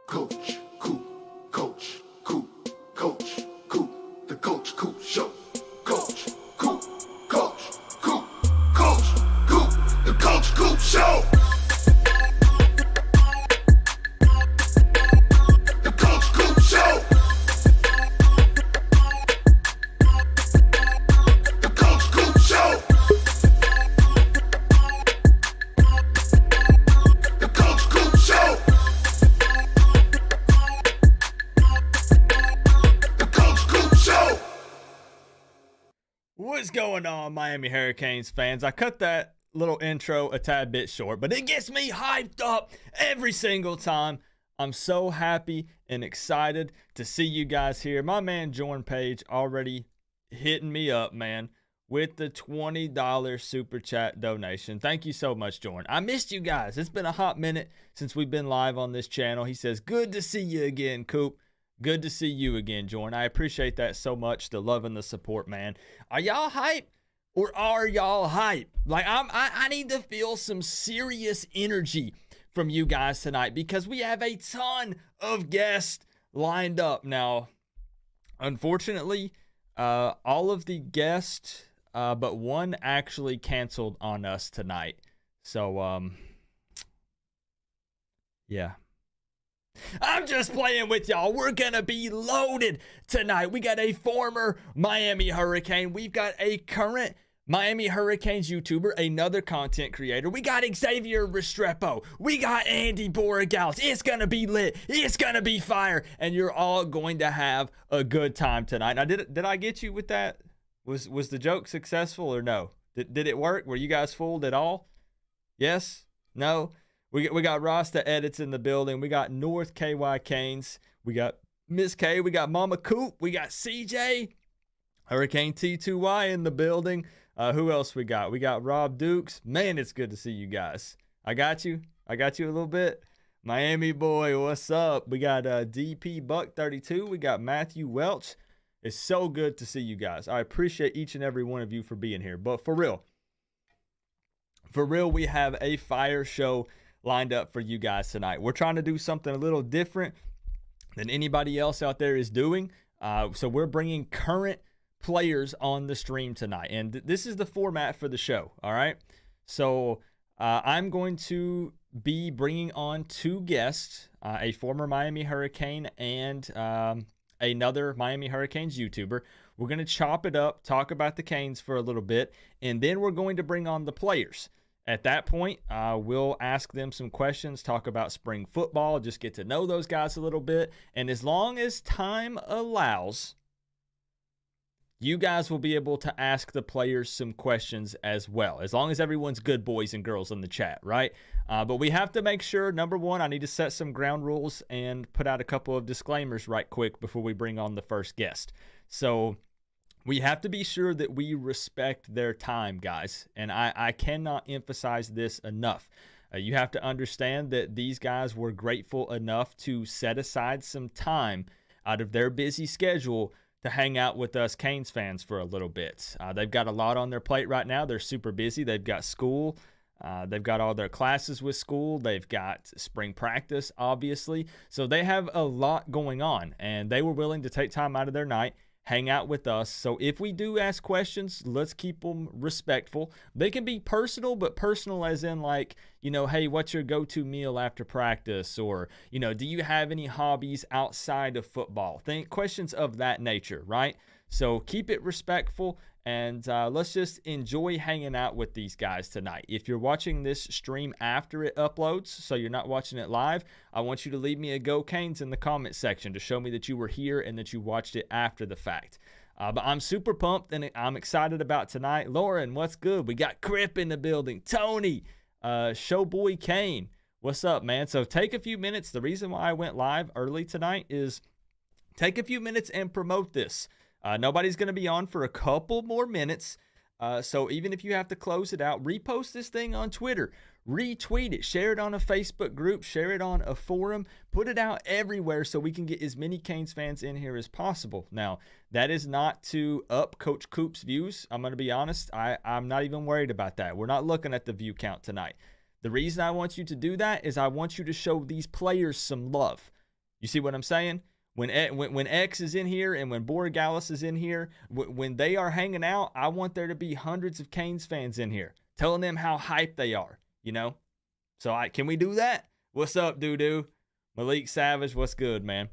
Coach, Coop, Coach, Coop, Coach, Coop, the Coach Coop Show. Coach, Coop, Coach, Coop, Coach, Coop, the Coach Coop Show. The Coach Coop Show. The Coach Coop Show. The Coach Coop Show. The Coach Coop Show. What's going on, Miami Hurricanes fans? I cut that little intro a tad bit short, but it gets me hyped up every single time. I'm so happy and excited to see you guys here. My man Jordan Page already hitting me up, man, with the $20 super chat donation. Thank you so much, Jordan. I missed you guys. It's been a hot minute since we've been live on this channel. He says, good to see you again, Coop. Good to see you again, Jordan. I appreciate that so much, the love and the support, man. Are y'all hype or are y'all hype? Like, I need to feel some serious energy from you guys tonight because we have a ton of guests lined up. Now, unfortunately, all of the guests but one actually canceled on us tonight. So, yeah. I'm just playing with y'all. We're going to be loaded tonight. We got a former Miami Hurricane. We've got a current Miami Hurricanes YouTuber, another content creator. We got Xavier Restrepo. We got Andy Borregales. It's going to be lit. It's going to be fire. And you're all going to have a good time tonight. Now, did I get you with that? Was the joke successful or no? Did it work? Were you guys fooled at all? Yes? No? We got Rasta Edits in the building. We got North KY Canes. We got Miss K. We got Mama Coop. We got CJ. Hurricane T2Y in the building. Who else we got? We got Rob Dukes. Man, it's good to see you guys. I got you a little bit. Miami boy, what's up? We got DP Buck 32. We got Matthew Welch. It's so good to see you guys. I appreciate each and every one of you for being here. But for real, we have a fire show lined up for you guys tonight. We're trying to do something a little different than anybody else out there is doing. So we're bringing current players on the stream tonight. And this is the format for the show, all right? So I'm going to be bringing on two guests, a former Miami Hurricane and another Miami Hurricanes YouTuber. We're going to chop it up, talk about the Canes for a little bit, and then we're going to bring on the players. At that point, we'll ask them some questions, talk about spring football, just get to know those guys a little bit. And as long as time allows, you guys will be able to ask the players some questions as well, as long as everyone's good boys and girls in the chat, right? But we have to make sure, number one, I need to set some ground rules and put out a couple of disclaimers right quick before we bring on the first guest. So we have to be sure that we respect their time, guys. And I cannot emphasize this enough. You have to understand that these guys were grateful enough to set aside some time out of their busy schedule to hang out with us Canes fans for a little bit. They've got a lot on their plate right now. They're super busy. They've got school. They've got all their classes with school. They've got spring practice, obviously. So they have a lot going on, and they were willing to take time out of their night, hang out with us. So if we do ask questions, let's keep them respectful. They can be personal, but personal as in like, you know, hey, what's your go-to meal after practice? Or, you know, do you have any hobbies outside of football? Questions of that nature, right? So keep it respectful, and let's just enjoy hanging out with these guys tonight. If you're watching this stream after it uploads, so you're not watching it live, I want you to leave me a Go Canes in the comment section to show me that you were here and that you watched it after the fact. But I'm super pumped and I'm excited about tonight. Lauren, what's good? We got Crip in the building. Tony, Showboy Kane, what's up, man? So take a few minutes. The reason why I went live early tonight is take a few minutes and promote this. Nobody's going to be on for a couple more minutes. So even if you have to close it out, repost this thing on Twitter, retweet it, share it on a Facebook group, share it on a forum, put it out everywhere so we can get as many Canes fans in here as possible. Now, that is not to up Coach Coop's views. I'm going to be honest. I'm not even worried about that. We're not looking at the view count tonight. The reason I want you to do that is I want you to show these players some love. You see what I'm saying? When X is in here and when Borregales is in here, when they are hanging out, I want there to be hundreds of Canes fans in here telling them how hyped they are, you know? So can we do that? What's up, doo-doo? Malik Savage, what's good, man?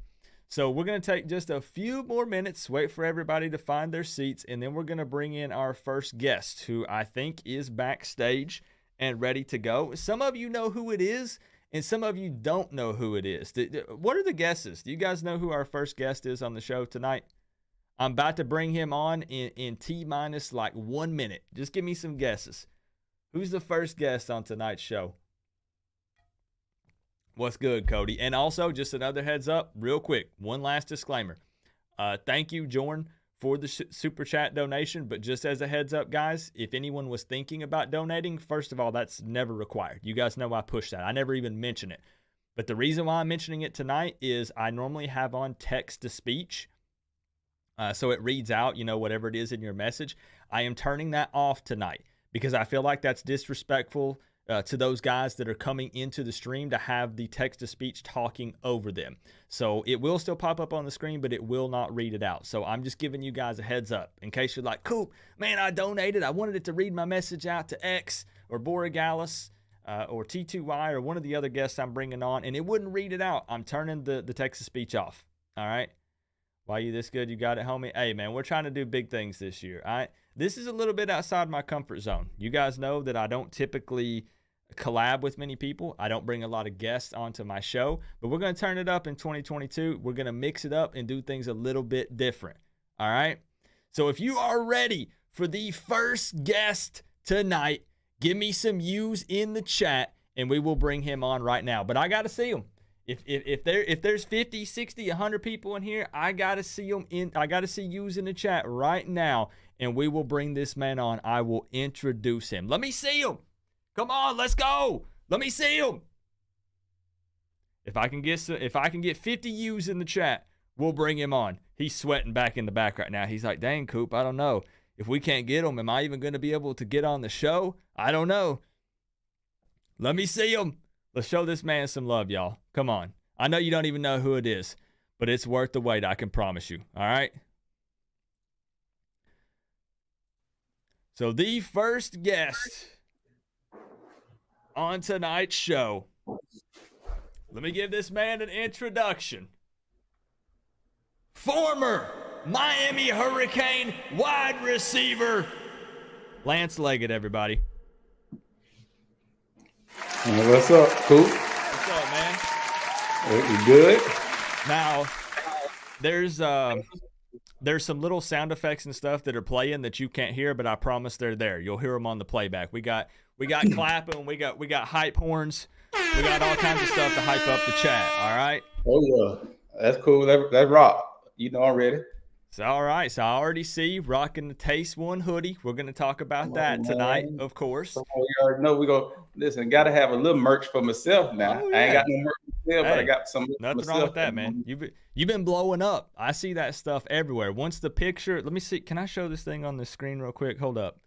So we're going to take just a few more minutes, wait for everybody to find their seats, and then we're going to bring in our first guest, who I think is backstage and ready to go. Some of you know who it is, and some of you don't know who it is. What are the guesses? Do you guys know who our first guest is on the show tonight? I'm about to bring him on in T-minus like 1 minute. Just give me some guesses. Who's the first guest on tonight's show? What's good, Cody? And also, just another heads up, real quick, one last disclaimer. Thank you, Jorn, for the super chat donation. But just as a heads up, guys, if anyone was thinking about donating, first of all, that's never required. You guys know I push that. I never even mention it. But the reason why I'm mentioning it tonight is I normally have on text-to-speech. So it reads out, whatever it is in your message. I am turning that off tonight because I feel like that's disrespectful to those guys that are coming into the stream to have the text-to-speech talking over them. So it will still pop up on the screen, but it will not read it out. So I'm just giving you guys a heads up in case you're like, Coop, man, I donated. I wanted it to read my message out to X or Borregales or T2Y or one of the other guests I'm bringing on, and it wouldn't read it out. I'm turning the text-to-speech off, all right? Why you this good? You got it, homie? Hey, man, we're trying to do big things this year, all right? This is a little bit outside my comfort zone. You guys know that I don't typically collab with many people. I don't bring a lot of guests onto my show, but we're going to turn it up in 2022. We're going to mix it up and do things a little bit different, all right? So if you are ready for the first guest tonight, give me some U's in the chat, and we will bring him on right now. But I got to see him. If there's 50, 60, 100 people in here, I got to see them I got to see U's in the chat right now, and we will bring this man on. I will introduce him. Let me see him. Come on, let's go. Let me see him. If I can get 50 U's in the chat, we'll bring him on. He's sweating back in the back right now. He's like, dang, Coop, I don't know. If we can't get him, am I even going to be able to get on the show? I don't know. Let me see him. Let's show this man some love, y'all. Come on. I know you don't even know who it is, but it's worth the wait, I can promise you. All right? So the first guest on tonight's show, let me give this man an introduction. Former Miami Hurricane wide receiver, Lance Leggett, everybody. What's up, Coop? What's up, man? You good? Now, there's some little sound effects and stuff that are playing that you can't hear, but I promise they're there. You'll hear them on the playback. We got clapping, we got hype horns, we got all kinds of stuff to hype up the chat. All right. Oh yeah, that's cool. That rock. You know already. So all right. So I already see rocking the Taste One hoodie. We're gonna talk about that tonight, of course. Oh, you already know we go. Listen, got to have a little merch for myself now. Oh, yeah. I ain't got no merch for myself, but I got some. Nothing wrong with that, man. You've been blowing up. I see that stuff everywhere. Once the picture, let me see. Can I show this thing on the screen real quick? Hold up.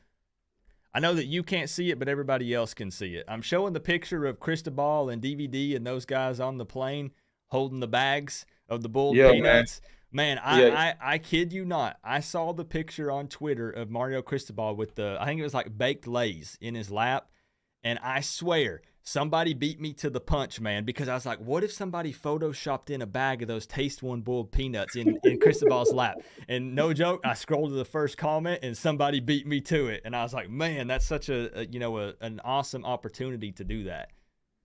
I know that you can't see it, but everybody else can see it. I'm showing the picture of Cristobal and DVD and those guys on the plane holding the bags of the bull peanuts. Man, I kid you not. I saw the picture on Twitter of Mario Cristobal with I think it was like baked Lay's in his lap. And I swear, somebody beat me to the punch, man, because I was like, what if somebody photoshopped in a bag of those Taste One boiled peanuts in Cristobal's lap? And no joke, I scrolled to the first comment and somebody beat me to it. And I was like, man, that's such an awesome opportunity to do that.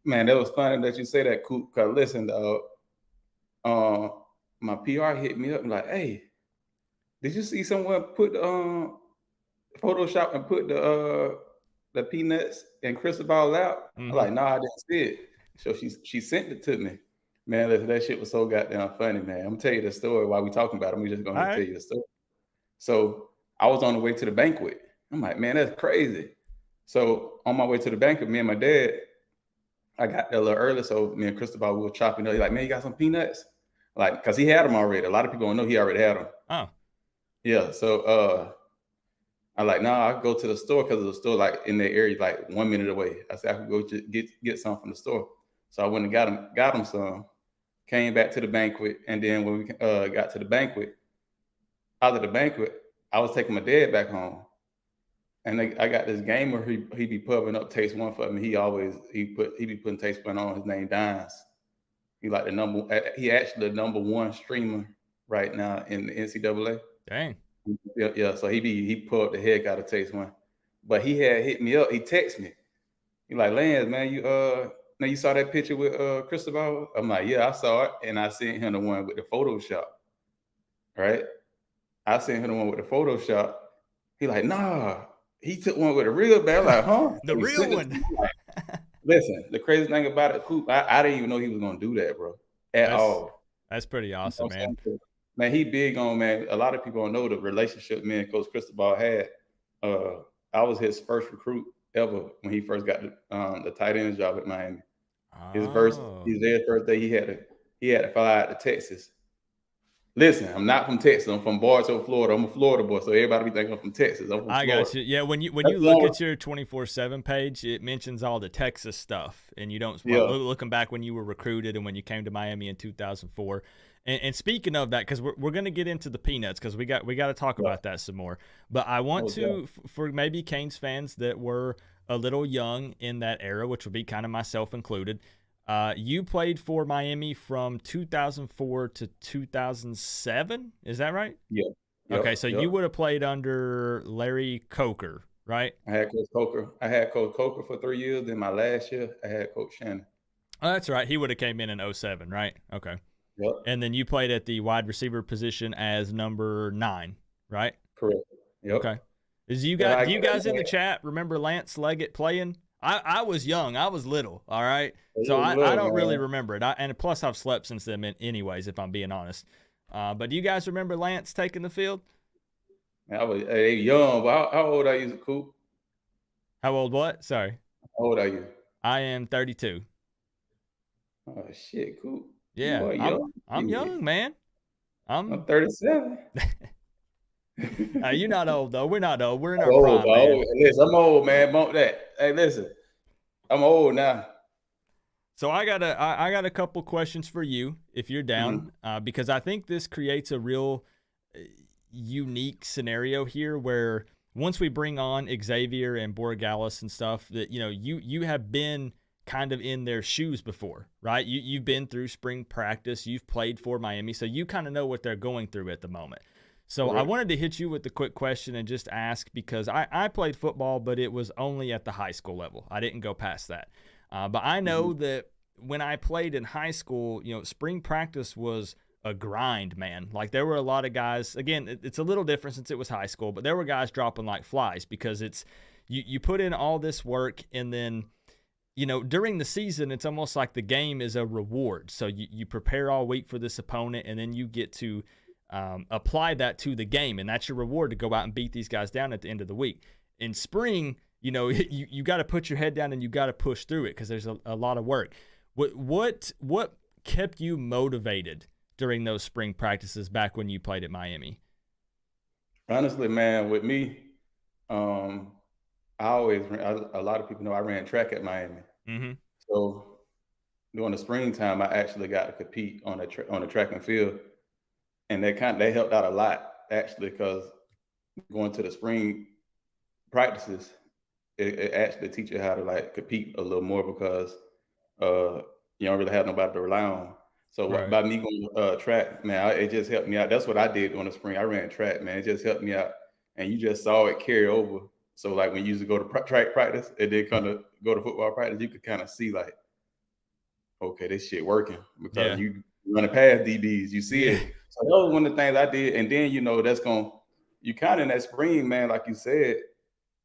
Man, that was funny that you say that, Coop. Cause listen, my PR hit me up and like, hey, did you see someone put Photoshop and put the peanuts and Cristobal out? Mm-hmm. I'm like, no, I didn't see it. So she sent it to me. Man, that shit was so goddamn funny, man. I'm gonna tell you the story while we talking about it. I'm just gonna tell you the story. So I was on the way to the banquet. I'm like, man, that's crazy. So on my way to the banquet, me and my dad, I got there a little early. So me and Cristobal, we were chopping up. He's like, man, you got some peanuts? Like, cause he had them already. A lot of people don't know he already had them. Oh. Yeah. So I like, I go to the store because the store like in the area like 1 minute away. I said I could go get some from the store. So I went and got him some. came back to the banquet, and then when we got to the banquet, out of the banquet, I was taking my dad back home, and I got this gamer. He be pubbing up Taste One for me. He be putting Taste One on his name Dimes. He like he actually the number one streamer right now in the NCAA. Dang. Yeah. So he pulled the heck out of Taste One, but he had hit me up. He texted me. He like, Lance, man, now you saw that picture with Cristobal? I'm like, yeah, I saw it, and I sent him the one with the Photoshop. Right? I sent him the one with the Photoshop. He like, nah, he took one with a real bad. I'm like, huh? The real one. Listen, the crazy thing about it, Coop, I didn't even know he was gonna do that, bro, at all. That's pretty awesome, man. Man, he big on, man. A lot of people don't know the relationship me and Coach Cristobal had. I was his first recruit ever when he first got the tight end job at Miami. His first day, he had to fly out to Texas. Listen, I'm not from Texas. I'm from Bartow, Florida. I'm a Florida boy, so everybody be thinking I'm from Texas. I'm from Florida. I got you. Yeah, when you look at your 24/7 page, it mentions all the Texas stuff, and you don't. Yeah. Looking back when you were recruited and when you came to Miami in 2004. And speaking of that, because we're going to get into the peanuts, because we got to talk about that some more. But I want for maybe Canes fans that were a little young in that era, which would be kind of myself included. You played for Miami from 2004 to 2007. Is that right? Yeah. Okay, so you would have played under Larry Coker, right? I had Coach Coker for 3 years. Then my last year, I had Coach Shannon. Oh, that's right. He would have came in 07, right? Okay. Yep. And then you played at the wide receiver position as number 9, right? Correct. Yep. Okay. Do you guys in the chat remember Lance Leggett playing? I was young. I was little, all right? So I don't really remember it. And plus, I've slept since then anyways, if I'm being honest. But do you guys remember Lance taking the field? I was young, but how old are you, Coop? How old what? Sorry. How old are you? I am 32. Oh, shit, Coop. Yeah, I'm young, man. I'm 37. You're not old, though. We're not old. We're in our prime, man. Listen, I'm old, man. Bump that. Hey, listen. I'm old now. So I got a couple questions for you, if you're down, because I think this creates a real unique scenario here where once we bring on Xavier and Borregales and stuff, that you have been kind of in their shoes before, right? You've been through spring practice, you've played for Miami, so you kind of know what they're going through at the moment. So I wanted to hit you with the quick question and just ask, because I played football, but it was only at the high school level. I didn't go past that. But I know that when I played in high school, spring practice was a grind, man. Like there were a lot of guys, again, it's a little different since it was high school, but there were guys dropping like flies because it's you put in all this work, and then during the season, it's almost like the game is a reward. So you prepare all week for this opponent, and then you get to apply that to the game, and that's your reward to go out and beat these guys down at the end of the week. In spring, you got to put your head down and you got to push through it because there's a lot of work. What kept you motivated during those spring practices back when you played at Miami? Honestly, man, with me, a lot of people know I ran track at Miami. Mm-hmm. So during the springtime, I actually got to compete on the track and field, and they helped out a lot actually, because going to the spring practices, it actually teaches you how to like compete a little more, because you don't really have nobody to rely on. So by me going track, man, it just helped me out. That's what I did during the spring. I ran track, man. It just helped me out, and you just saw it carry over. So like when you used to go to track practice and then kind of go to football practice, you could kind of see like, okay, this shit working, because you running past DBs, you see it. So that was one of the things I did. And then, you kind of in that spring, man, like you said,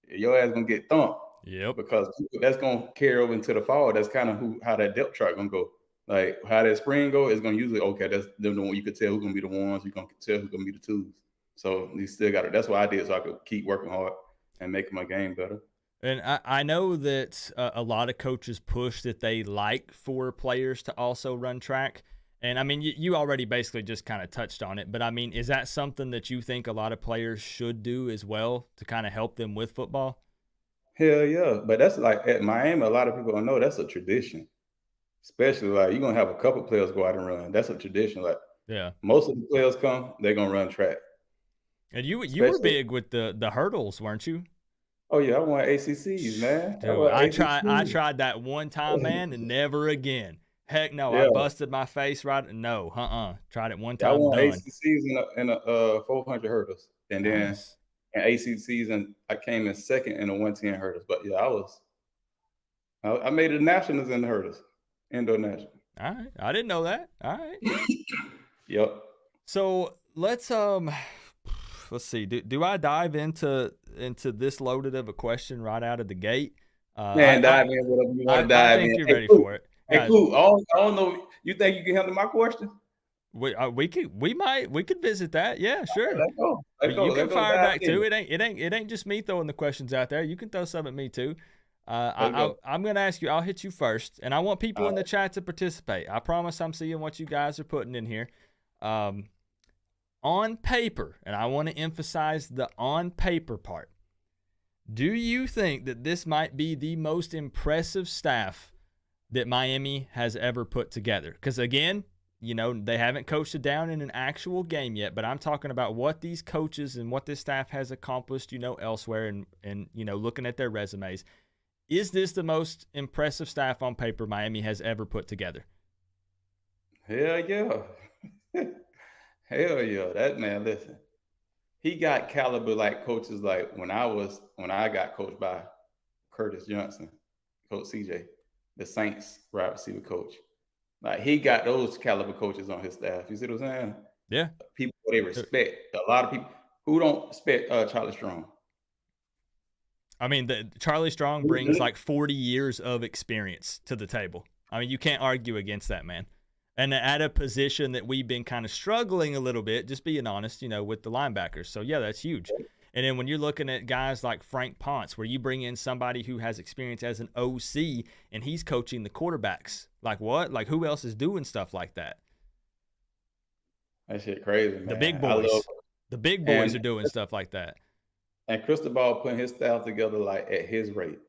your ass gonna get thumped. Yep. Because that's gonna carry over into the fall. That's kind of how that depth chart gonna go. Like how that spring go is gonna usually, okay, that's the one you could tell who's gonna be the ones, you can tell who's gonna be the twos. So you still got it. That's what I did, so I could keep working hard and making my game better. And I know that a lot of coaches push that they like for players to also run track. And, I mean, you already basically just kind of touched on it. But, I mean, is that something that you think a lot of players should do as well to kind of help them with football? Hell yeah. But that's like at Miami, a lot of people don't know that's a tradition. Especially like you're gonna have a couple players go out and run. That's a tradition. Like Yeah. most of the players come, they're gonna run track. And you were Especially, big with the hurdles, weren't you? oh yeah, I won ACCs, man. I Dude, won I ACCs. tried that one time, man, and never again. Heck no, I Yeah, busted my face right. No, tried it one yeah, I time, won done. ACCs in a 400 hurdles, and then Nice. in ACCs, and I came in second in the 110 hurdles. But yeah, I made it nationals in the hurdles, indoor national. All right, I didn't know that. All right. Yep. So let's see. Do I dive into this loaded of a question right out of the gate? Man, dive in whatever you want to I dive think in. you're Hey, ready Coop. for it, Hey, guys. Coop. I don't know. You think you can handle my question? We could visit that. Yeah, sure. Let's go. Let's go. You can Let's go fire dive back in. too. It ain't just me throwing the questions out there. You can throw some at me too. Let's go. I'm gonna ask you. I'll hit you first, and I want people All in the right. chat to participate. I promise I'm seeing what you guys are putting in here. On paper, and I want to emphasize the on paper part. Do you think that this might be the most impressive staff that Miami has ever put together? Because again, they haven't coached it down in an actual game yet, but I'm talking about what these coaches and what this staff has accomplished, elsewhere and looking at their resumes. Is this the most impressive staff on paper Miami has ever put together? Hell yeah. Hell yeah. That man, listen. He got caliber like coaches like when I got coached by Curtis Johnson, Coach CJ, the Saints wide receiver coach. Like he got those caliber coaches on his staff. You see what I'm saying? Yeah. People they respect. A lot of people who don't respect Charlie Strong. I mean, Charlie Strong brings like 40 years of experience to the table. I mean, you can't argue against that, man. And at a position that we've been kind of struggling a little bit, just being honest, with the linebackers. So, yeah, that's huge. And then when you're looking at guys like Frank Ponce, where you bring in somebody who has experience as an OC and he's coaching the quarterbacks, like what? Like who else is doing stuff like that? That shit crazy, man. The big I love boys. it. The big boys are doing stuff like that. And Cristobal putting his staff together like at his rate.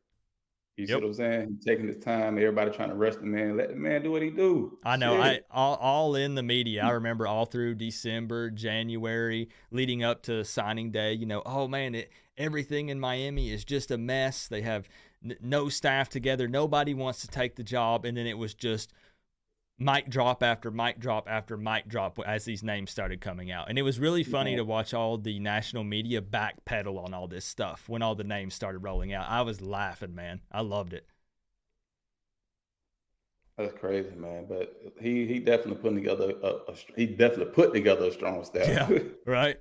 You see Yep. what I'm saying? He's taking his time. Everybody trying to rush the man. Let the man do what he do. I know. Shit. All in the media. I remember all through December, January, leading up to signing day. Oh man, everything in Miami is just a mess. They have no staff together. Nobody wants to take the job, and then it was just mic drop after mic drop after mic drop as these names started coming out. And it was really funny to watch all the national media backpedal on all this stuff when all the names started rolling out. I was laughing, man. I loved it. That's crazy, man. But he definitely putting together he definitely put together a strong staff. Yeah, right.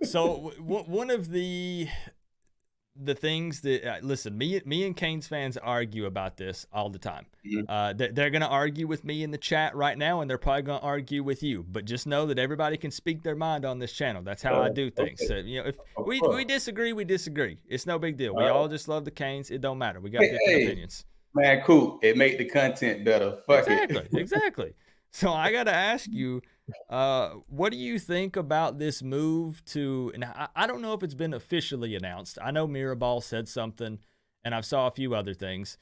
So one of the things that listen, me and Canes fans argue about this all the time. Mhm. They're going to argue with me in the chat right now, and they're probably going to argue with you. But just know that everybody can speak their mind on this channel. That's how I do things. Okay. So if Of we course. disagree, we disagree. It's no big deal. We All right. all just love the Canes. It don't matter. We got different Hey, opinions. man, cool. It make the content better. Fuck it. Exactly. So I got to ask you, what do you think about this move to? And I don't know if it's been officially announced. I know Maryville said something, and I've saw a few other things.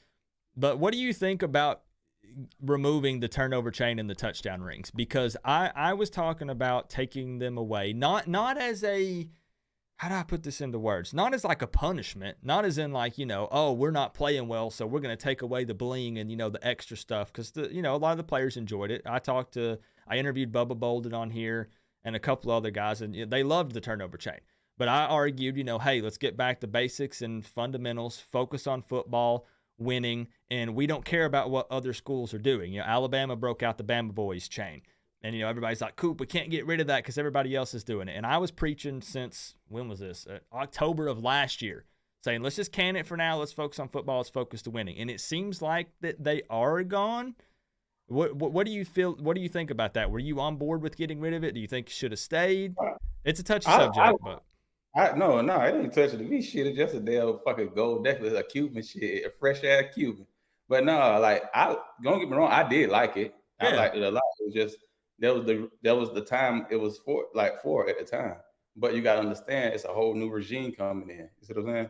But what do you think about removing the turnover chain and the touchdown rings? Because I was talking about taking them away, not as a, how do I put this into words? Not as like a punishment, not as in like, oh, we're not playing well, so we're going to take away the bling and, the extra stuff. Because, a lot of the players enjoyed it. I interviewed Bubba Bolden on here and a couple other guys, and they loved the turnover chain. But I argued, hey, let's get back to basics and fundamentals, focus on football, winning, and we don't care about what other schools are doing. Alabama broke out the Bama Boys chain. And, everybody's like, Coop, we can't get rid of that because everybody else is doing it. And I was preaching since, when was this? October of last year, saying, let's just can it for now. Let's focus on football. Let's focus to winning. And it seems like that they are gone. What do you feel? What do you think about that? Were you on board with getting rid of it? Do you think it should have stayed? It's a touchy subject, but. No, it ain't touching the me shit. It's just a damn fucking gold necklace, a Cuban shit, a fresh ass Cuban. But no, like don't get me wrong, I did like it. I liked it a lot. It was just that was the time it was for at the time. But you gotta understand, it's a whole new regime coming in. You see what I'm saying?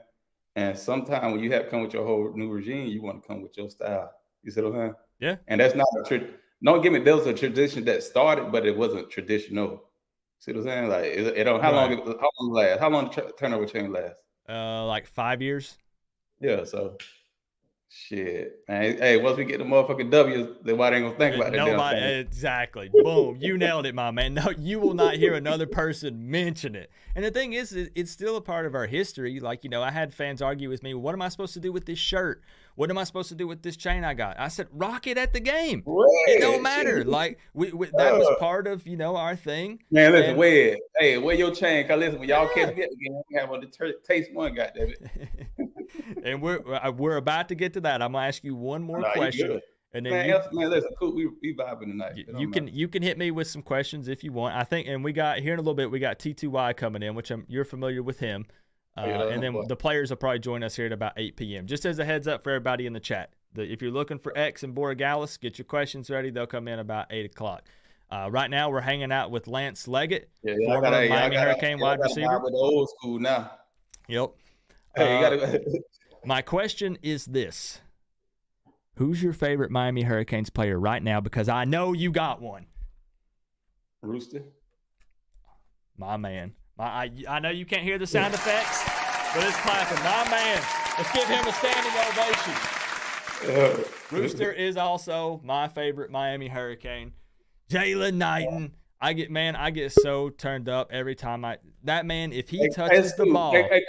And sometimes when you have come with your whole new regime, you want to come with your style. You see what I'm saying? Yeah. And that's not a don't get me. There was a tradition that started, but it wasn't traditional. See what I'm saying? Like it don't how long last? How long the turnover chain last? Like 5 years. Yeah. So shit, man. Hey, once we get the motherfucking W's, then why they ain't gonna think about that damn Nobody, thing? exactly. Boom, you nailed it, my man. No, you will not hear another person mention it. And the thing is, it's still a part of our history. Like, I had fans argue with me, what am I supposed to do with this shirt? What am I supposed to do with this chain I got? I said, rock it at the game. It don't matter. Like, that was part of, our thing. Man, listen, wear your chain. Cause listen, when y'all catch me at the game, we have one to taste one, goddammit. And we're about to get to that. I'm gonna ask you one more question. And then man, listen, Coop, we vibing tonight. You can hit me with some questions if you want. I think, and we got here in a little bit. We got T2Y coming in, which you're familiar with him. And then the players will probably join us here at about 8 p.m. Just as a heads up for everybody in the chat, if you're looking for X and Borregales, get your questions ready. They'll come in about 8 o'clock. Right now, we're hanging out with Lance Leggett, former Miami Hurricane wide receiver. With the old school now. Yep. Hey, my question is this. Who's your favorite Miami Hurricanes player right now? Because I know you got one. Rooster. My man. I know you can't hear the sound effects, but it's clapping. My man. Let's give him a standing ovation. Rooster is also my favorite Miami Hurricane. Jalen Knighton. I get so turned up every time that man, if he touches the ball. Hey,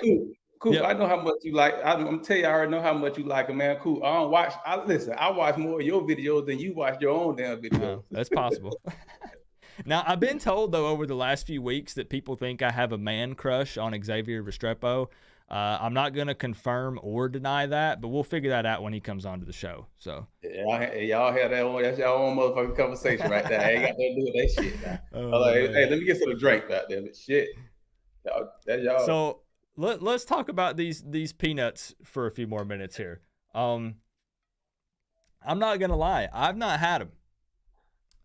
Coop, yep. I know how much you like. I'm tell you, I already know how much you like him, man. Coop, I watch more of your videos than you watch your own damn videos. That's possible. Now, I've been told, though, over the last few weeks that people think I have a man crush on Xavier Restrepo. I'm not going to confirm or deny that, but we'll figure that out when he comes onto the show. So y'all have that's your own motherfucking conversation right there. I ain't got nothing to do with that shit now. Hey, let me get some drink out there. Shit. That's y'all. So let's talk about these peanuts for a few more minutes here. I'm not going to lie. I've not had them.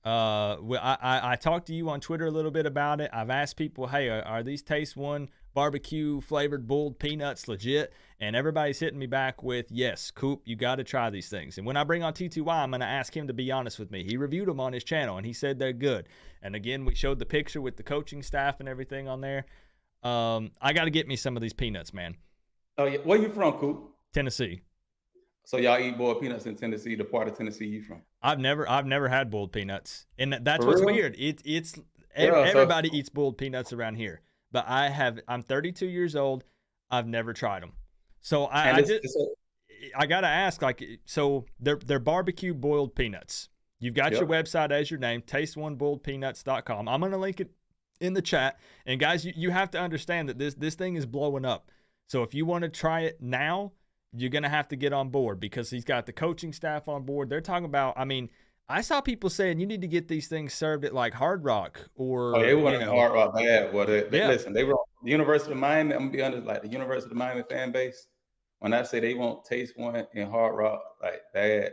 I talked to you on Twitter a little bit about it. I've asked people, hey, are these Taste One barbecue flavored boiled peanuts legit? And everybody's hitting me back with, yes, Coop, you got to try these things. And when I bring on T2Y, I'm going to ask him to be honest with me. He reviewed them on his channel, and he said they're good. And again, we showed the picture with the coaching staff and everything on there. I got to get me some of these peanuts, man. Oh, yeah. Where you from, Coop? Tennessee. So y'all eat boiled peanuts in Tennessee, the part of Tennessee you from? I've never had boiled peanuts. And that's what's weird. Everybody eats boiled peanuts around here. But I'm 32 years old. I've never tried them. So I got to ask, so they're barbecue boiled peanuts. You've got your website as your name, tasteoneboiledpeanuts.com. I'm going to link it in the chat. And guys, you have to understand that this thing is blowing up. So if you want to try it now, you're going to have to get on board because he's got the coaching staff on board. They're talking about, I saw people saying you need to get these things served at like Hard Rock or. Oh, they want Hard Rock bad. Well, listen, they were the University of Miami. I'm going to be honest, like the University of Miami fan base, when I say they want Taste One in Hard Rock, like bad,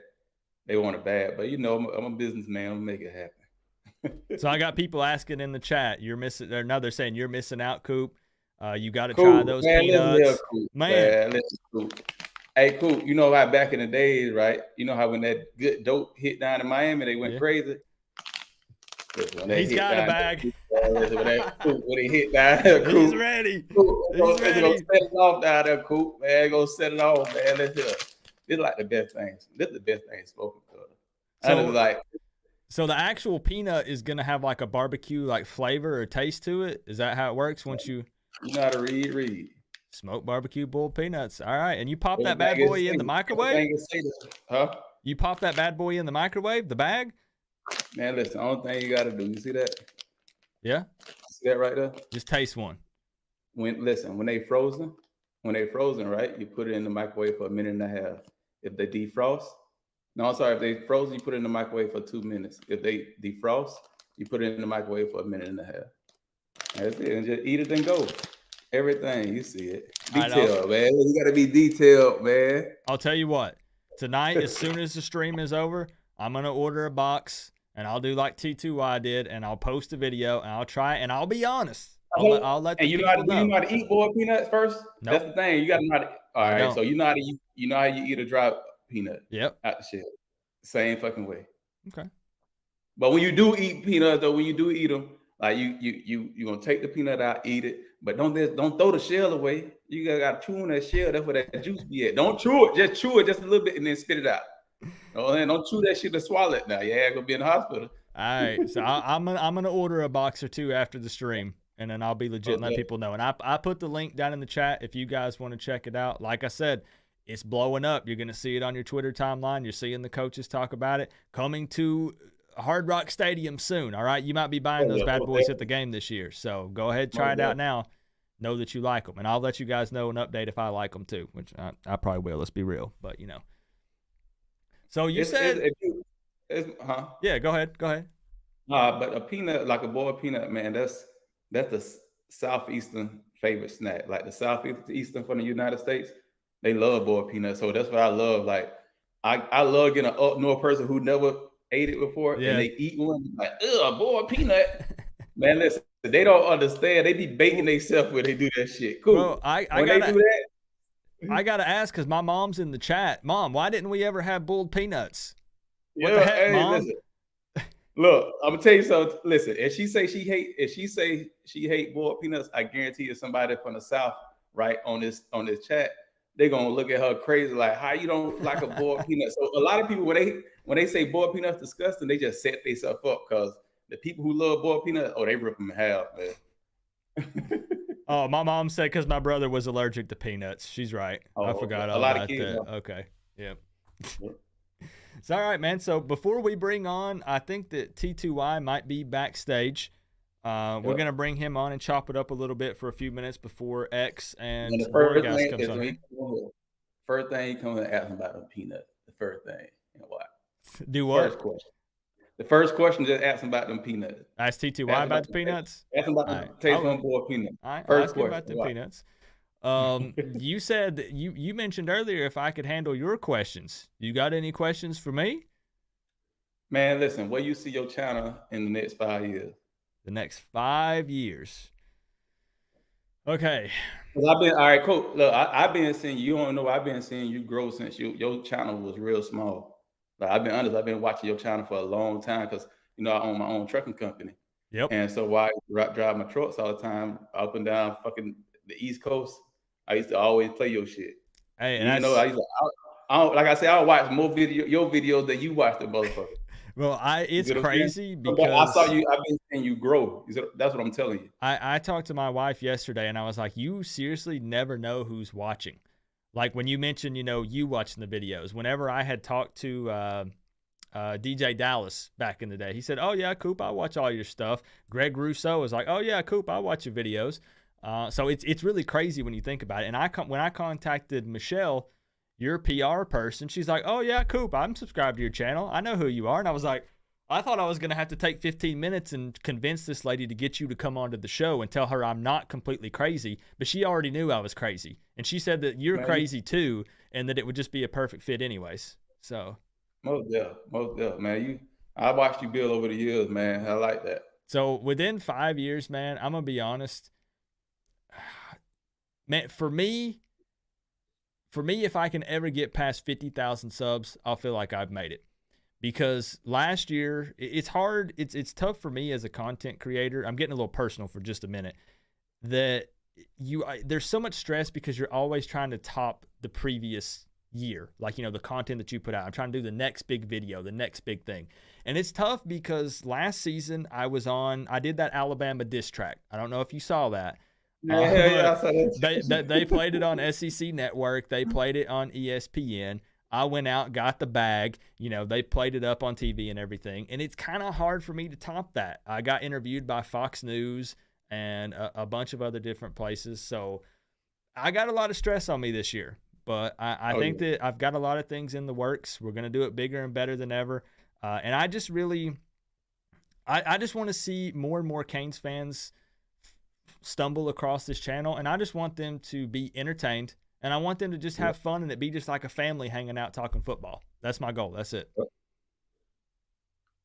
they want it bad. But, I'm a businessman. I'm going to make it happen. So I got people asking in the chat, they're saying you're missing out, Coop. You got to try those peanuts. Man. Listen, Coop. Hey, Coop, you know how back in the days, right? You know how when that good dope hit down in Miami, they went crazy? He's got a bag. When he hit down there, Coop. He's ready. Coop, he's ready. Gonna set it off down there, Coop. Man, go set it off, man. Let's hear it. This is like the best things. This is the best thing spoken to. So the actual peanut is going to have like a barbecue like flavor or taste to it? Is that how it works once you... You know how to read. Smoked barbecue boiled peanuts. All right. And you pop that bad boy in the microwave? Huh? You pop that bad boy in the microwave, the bag? Man, listen, the only thing you got to do, you see that? Yeah. See that right there? Just taste one. When they frozen, right, you put it in the microwave for a minute and a half. If they defrost, if they frozen, you put it in the microwave for 2 minutes. If they defrost, you put it in the microwave for a minute and a half. That's it. And just eat it and go. Everything, you see it. Detailed, man. You got to be detailed, man. I'll tell you what. Tonight, as soon as the stream is over, I'm going to order a box, and I'll do like T2Y did, and I'll post a video, and I'll try it, and I'll be honest. I'll let the people know. Do you know how to eat boiled peanuts first? Nope. That's the thing. You got to know how to. All right, so you know how you eat a dry peanut. Yep. Out the shell. Same fucking way. Okay. But when you do eat peanuts, though, when you do eat them, like you gonna take the peanut out, eat it, but don't throw the shell away. You got to chew on that shell. That's where that juice be at. Don't chew it. Just chew it just a little bit and then spit it out. Don't chew that shit to swallow it. Now, yeah, gonna be in the hospital. All right. So I'm gonna order a box or two after the stream, and then I'll be legit and let people know. And I put the link down in the chat if you guys want to check it out. Like I said, it's blowing up. You're gonna see it on your Twitter timeline. You're seeing the coaches talk about it. Coming to Hard Rock Stadium soon. All right. You might be buying those bad boys at the game this year. So go ahead, try it out now. Know that you like them, and I'll let you guys know an update if I like them too, which I probably will. Let's be real, but you know. So you said, yeah, go ahead. But a peanut, like a boiled peanut, man, that's the southeastern favorite snack. Like the southeastern from the United States, they love boiled peanuts. So that's what I love. Like I love getting an up north person who never ate it before, and they eat one like, ugh, boiled peanut. Man, listen, they don't understand. They be baking themselves when they do that shit. Cool. Well, I gotta ask because my mom's in the chat. Mom, why didn't we ever have boiled peanuts? What the heck, Mom? Listen. Look, I'm gonna tell you something. Listen, if she say she hate boiled peanuts, I guarantee you somebody from the South, right, on this chat, they're gonna look at her crazy, like, how you don't like a boiled peanut? So a lot of people when they say boiled peanuts disgusting, they just set themselves up because the people who love boiled peanuts, they rip them in half, man. Oh, my mom said because my brother was allergic to peanuts. She's right. I forgot all about that. Okay. Yep. It's all right, man. So before we bring on, I think that T2Y might be backstage. We're going to bring him on and chop it up a little bit for a few minutes before X and Borregales comes on. First thing he comes and asks about the peanut. The first thing. You know what? Do what? First question. The first question, just ask him about them peanuts. Ask T2Y about the peanuts? Ask him about the taste of boiled peanut. All right, first question. About the peanuts. You said that you mentioned earlier if I could handle your questions. You got any questions for me? Man, listen, where you see your channel in the next 5 years? The next 5 years. Okay. All right, cool. Look, I've been seeing you. Don't know. I've been seeing you grow since your channel was real small. Like, I've been honest. I've been watching your channel for a long time because I own my own trucking company. Yep. And so while I drive my trucks all the time up and down fucking the East Coast, I used to always play your shit. Hey, and like I said, I watch more your videos than you watch the motherfucker. Well, it's crazy because I saw you. I've been seeing you grow. That's what I'm telling you. I talked to my wife yesterday, and I was like, "You seriously never know who's watching." Like when you mentioned, you watching the videos. Whenever I had talked to DJ Dallas back in the day, he said, "Oh yeah, Coop, I watch all your stuff." Greg Rousseau was like, "Oh yeah, Coop, I watch your videos." So it's really crazy when you think about it. And when I contacted Michelle, your PR person, she's like, "Oh yeah, Coop, I'm subscribed to your channel. I know who you are." And I was like, I thought I was going to have to take 15 minutes and convince this lady to get you to come onto the show and tell her I'm not completely crazy, but she already knew I was crazy. And she said that you're crazy too, and that it would just be a perfect fit anyways. So most definitely, man. I watched you build over the years, man. I like that. So within 5 years, man, I'm going to be honest, man, for me, if I can ever get past 50,000 subs, I'll feel like I've made it. Because last year, it's hard. It's tough for me as a content creator. I'm getting a little personal for just a minute. That there's so much stress because you're always trying to top the previous year. Like, the content that you put out. I'm trying to do the next big video, the next big thing. And it's tough because last season I did that Alabama diss track. I don't know if you saw that. Yeah, I saw that. They played it on SEC Network. They played it on ESPN. I went out, got the bag. They played it up on TV and everything. And it's kind of hard for me to top that. I got interviewed by Fox News and a bunch of other different places. So I got a lot of stress on me this year. But I think that I've got a lot of things in the works. We're going to do it bigger and better than ever. And I just really I just want to see more and more Canes fans stumble across this channel. And I just want them to be entertained. And I want them to just have fun and it be just like a family hanging out talking football. That's my goal. That's it.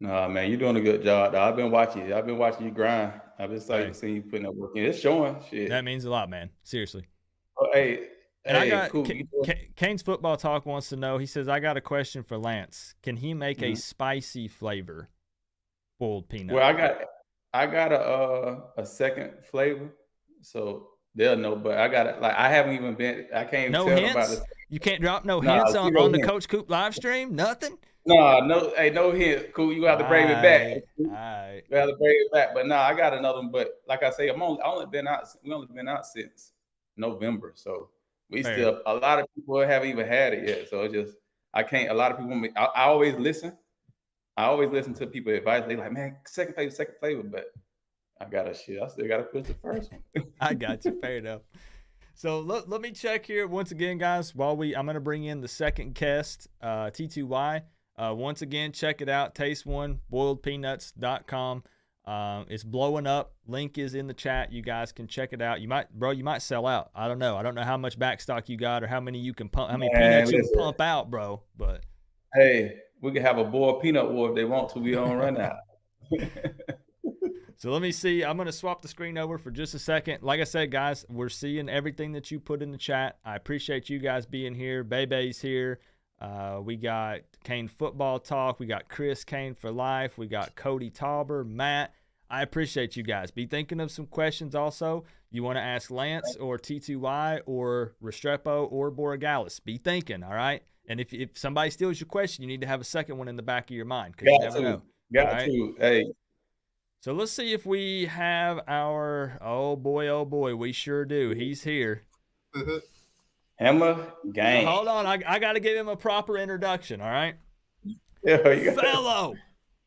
Nah, man, you're doing a good job. I've been watching you grind. I've been seeing you putting that work in. It's showing. Shit. That means a lot, man. Seriously. Hey, And I Hey, got cool. Kane's Football Talk wants to know. He says, I got a question for Lance. Can he make a Mhm. spicy flavor boiled peanut? Well, I got a second flavor, so they'll know. But I got it. Like I haven't even been. I can't even No tell them about hints? this. You can't drop no Nah, hints zero on the hint. Coach Coop live stream? Nothing? Nah, no. Hey, no hint. Cool. You All have to bring me back. right. You All right. have to bring it back. But nah, I got another one. But like I say, I only been out. We only been out since November, so we Fair. still. A lot of people haven't even had it yet. So it's just I can't. A lot of people. I always listen. I always listen to people's advice. They like, man, second flavor. But I still gotta push the first one. I got you. Fair enough. So let me check here once again, guys. I'm going to bring in the second guest, T2Y. Once again, check it out. Taste one, boiledpeanuts.com. It's blowing up. Link is in the chat. You guys can check it out. You might sell out. I don't know. I don't know how much backstock you got or how many you can pump, how many peanuts you can pump out, bro. But hey, we can have a boiled peanut war if they want to. We don't run out. so let me see. I'm going to swap the screen over for just a second. Like I said, guys, we're seeing everything that you put in the chat. I appreciate you guys being here. Bebe's here. We got Kane Football Talk. We got Chris Kane for life. We got Cody Tauber, Matt. I appreciate you guys. Be thinking of some questions also. You want to ask Lance or T2Y or Restrepo or Borregales. Be thinking, all right? And if somebody steals your question, you need to have a second one in the back of your mind because you never know. Got to. Hey. So let's see if we have our, oh boy, we sure do. He's here. Hammer Gang. Hold on, I got to give him a proper introduction, all right? Yeah, Fellow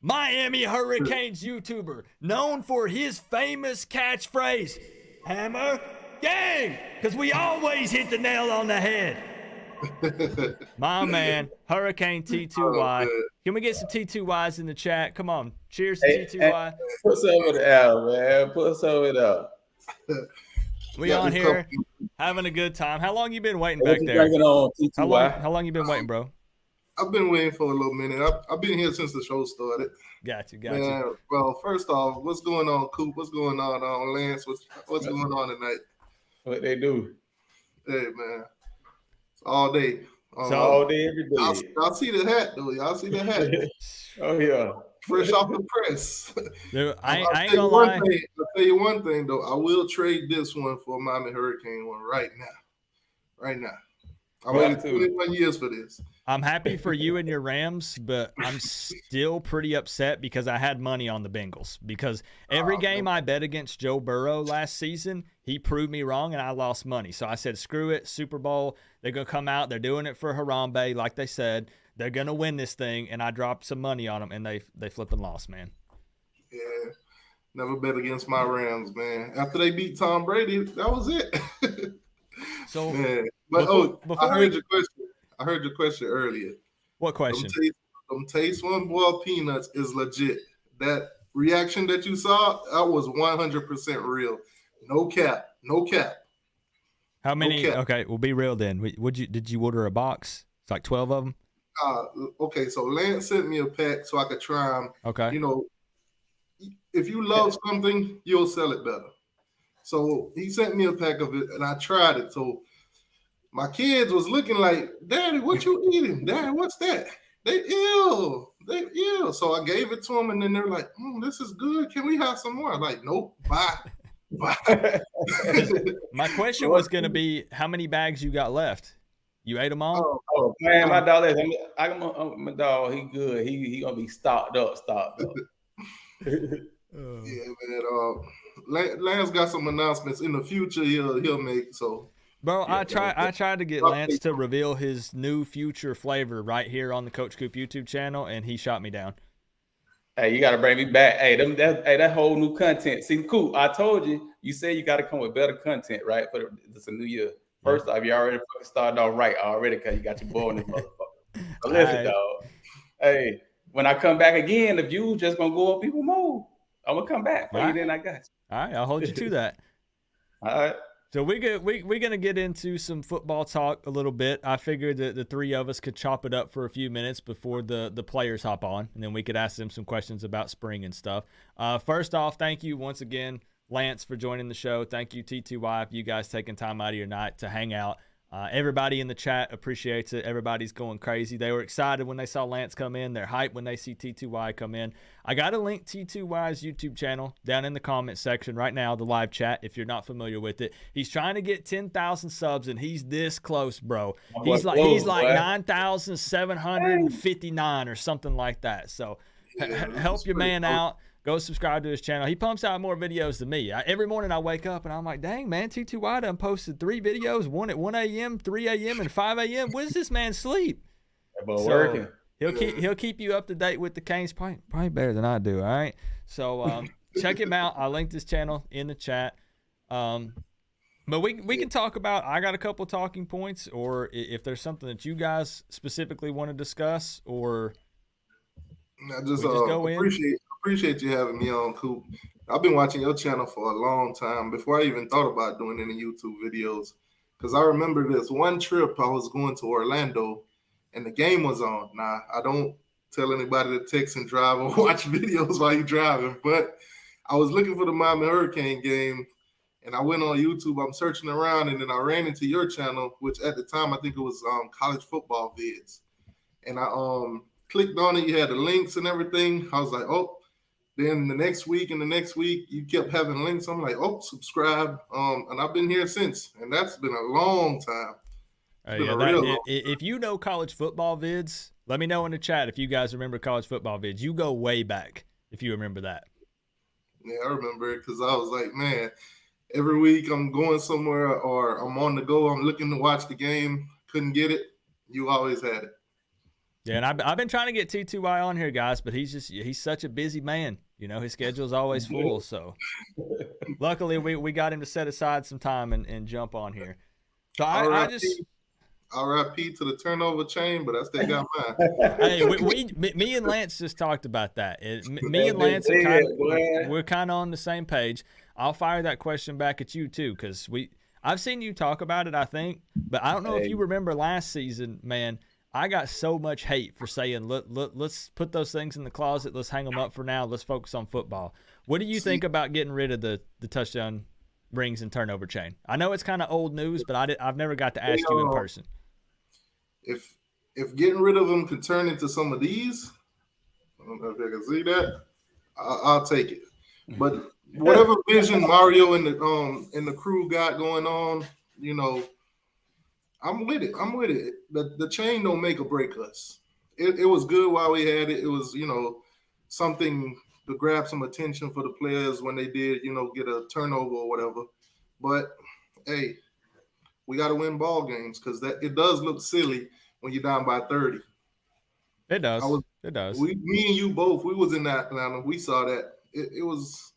Miami Hurricanes YouTuber, known for his famous catchphrase, Hammer Gang, because we always hit the nail on the head. My man, Hurricane T2Y. Can we get some T2Ys in the chat? Come on. Cheers to T2Y. Put some of it out, man. Put some of it out. We on here having a good time. How long you been waiting back there? On, How long you been waiting, bro? I've been waiting for a little minute. I've been here since the show started. Got you. Well, first off, what's going on, Coop? What's going on, Lance? What's going on tonight? What they do? Hey, man. All day. All day, every day. Y'all see the hat, though. Y'all see the hat. Oh, yeah. Fresh off the press. Dude, I ain't gonna lie. I'll tell you one thing, though. I will trade this one for Miami Hurricane one right now. I waited 21 years for this. I'm happy for you and your Rams, but I'm still pretty upset because I had money on the Bengals. Because every game I bet against Joe Burrow last season, he proved me wrong and I lost money. So I said, screw it, Super Bowl. They're going to come out. They're doing it for Harambe, like they said. They're going to win this thing, and I dropped some money on them, and they flipping lost, man. Yeah, never bet against my Rams, man. After they beat Tom Brady, that was it. So, man. But I heard your question earlier. What question? Them taste one boiled peanuts is legit. That reaction that you saw, that was 100% real. No cap. How many? Okay, we'll be real then. Did you order a box? It's like 12 of them. Okay, so Lance sent me a pack so I could try them. Okay. You know, if you love something, you'll sell it better. So he sent me a pack of it, and I tried it. So my kids was looking like, Daddy, what you eating? Daddy, what's that? They ill. So I gave it to them, and then they're like, this is good. Can we have some more? I'm like, nope, bye. My question was going to be, how many bags you got left? You ate them all? Oh man, my dog. My dog. He good. He gonna be stocked up. Yeah, man. Lance got some announcements in the future. He'll make so. Bro, yeah, I tried to get Lance to reveal his new future flavor right here on the Coach Coop YouTube channel, and he shot me down. Hey, you gotta bring me back. Hey, that whole new content. See, Coop, I told you. You said you gotta come with better content, right? It's a new year. First off, you already fucking started off right already because you got your boy in this motherfucker. So listen, dog. Hey, when I come back again, the views just gonna go up even more. I'm gonna come back for you, then I got you. All right, I'll hold you to that. All right. So we're gonna get into some football talk a little bit. I figured that the three of us could chop it up for a few minutes before the players hop on, and then we could ask them some questions about spring and stuff. First off, thank you once again, Lance, for joining the show. Thank you, T2Y, for you guys taking time out of your night to hang out. Everybody in the chat appreciates it. Everybody's going crazy. They were excited when they saw Lance come in. They're hyped when they see T2Y come in. I got to link T2Y's YouTube channel down in the comment section right now, the live chat, if you're not familiar with it. He's trying to get 10,000 subs, and he's this close, bro. He's like 9,759 or something like that. So help your man out. Go subscribe to his channel. He pumps out more videos than me. Every morning I wake up and I'm like, dang, man, T2Y done posted 3 videos, one at 1 a.m., 3 a.m., and 5 a.m. Where's this man sleep? Working. He'll keep you up to date with the Canes. Probably better than I do, all right? So check him out. I linked his channel in the chat. But we can talk about, I got a couple talking points, or if there's something that you guys specifically want to discuss, or I just go in. Appreciate you having me on, Coop. I've been watching your channel for a long time before I even thought about doing any YouTube videos. Because I remember this one trip I was going to Orlando and the game was on. Now, I don't tell anybody to text and drive or watch videos while you're driving, but I was looking for the Miami Hurricane game and I went on YouTube. I'm searching around and then I ran into your channel, which at the time I think it was college football vids. And I clicked on it. You had the links and everything. I was like, oh. Then the next week you kept having links. I'm like, oh, subscribe. And I've been here since, and that's been a long time. If you know college football vids, let me know in the chat if you guys remember college football vids. You go way back if you remember that. Yeah, I remember it because I was like, man, every week I'm going somewhere or I'm on the go. I'm looking to watch the game. Couldn't get it. You always had it. Yeah, and I've been trying to get T2Y on here, guys, but he's such a busy man. You know, his schedule's always full. So luckily we got him to set aside some time and jump on here. So I just RIP to the turnover chain, but I still got mine. Hey, me and Lance just talked about that. Me and Lance we're kind of on the same page. I'll fire that question back at you too, because I've seen you talk about it, I think, but I don't know if you remember last season, man. I got so much hate for saying, let's put those things in the closet. Let's hang them up for now. Let's focus on football. What do you think about getting rid of the touchdown rings and turnover chain? I know it's kind of old news, but I've never got to ask you in person. If getting rid of them could turn into some of these, I don't know if you can see that, I'll take it. But whatever vision Mario and the crew got going on, you know, I'm with it. The chain don't make or break us. It was good while we had it. It was, you know, something to grab some attention for the players when they did, you know, get a turnover or whatever. But, hey, we got to win ball games because it does look silly when you're down by 30. It does. It does. Me and you both, we was in Atlanta. We saw that. It was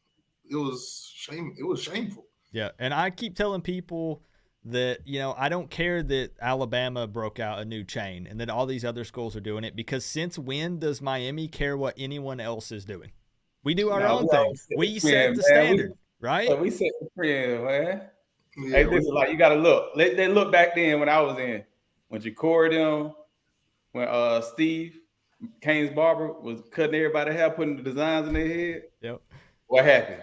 shameful. Yeah, and I keep telling people that, you know, I don't care that Alabama broke out a new chain and that all these other schools are doing it, because since when does Miami care what anyone else is doing? We do our own thing. We set the standard, right? We set the trend, man. Yeah, hey, this is like, you got to look. They look back then when I was in, when Ja'Cory them, when Steve, Kane's barber, was cutting everybody hair, putting the designs in their head. Yep. What happened?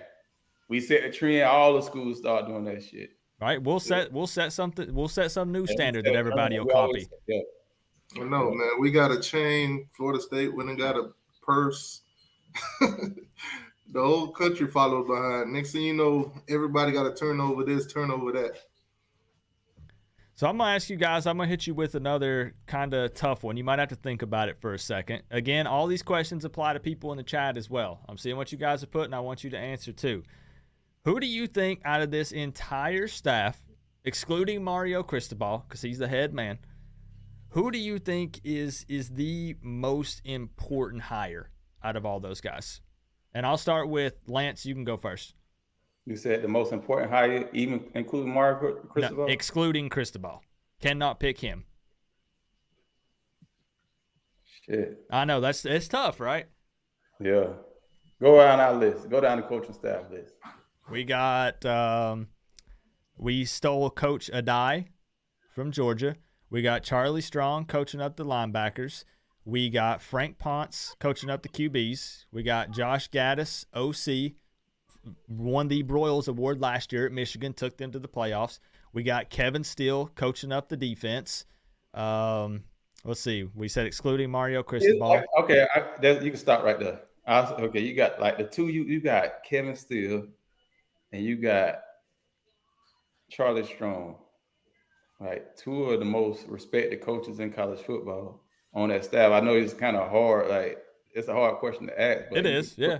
We set the trend. All the schools start doing that shit. Right, we'll set some new standard that everybody will copy. No, man, we got a chain. Florida State went and got a purse. The whole country followed behind. Next thing you know, everybody got to turn over this, turn over that. So I'm gonna ask you guys. I'm gonna hit you with another kind of tough one. You might have to think about it for a second. Again, all these questions apply to people in the chat as well. I'm seeing what you guys are putting. I want you to answer too. Who do you think out of this entire staff, excluding Mario Cristobal, because he's the head man, who do you think is the most important hire out of all those guys? And I'll start with Lance. You can go first. You said the most important hire, even including Mario Cristobal? No, excluding Cristobal. Cannot pick him. Shit. I know, it's tough, right? Yeah. Go around our list. Go down the coaching staff list. We got we stole Coach Adai from Georgia. We got Charlie Strong coaching up the linebackers. We got Frank Ponce coaching up the QBs. We got Josh Gaddis, OC, won the Broyles Award last year at Michigan, took them to the playoffs. We got Kevin Steele coaching up the defense. Let's see. We said excluding Mario Cristobal. Okay, you can stop right there. Okay, you got like the two. You got Kevin Steele, and you got Charlie Strong. Right, two of the most respected coaches in college football on that staff. I know it's kind of hard. Like it's a hard question to ask, but it is, yeah.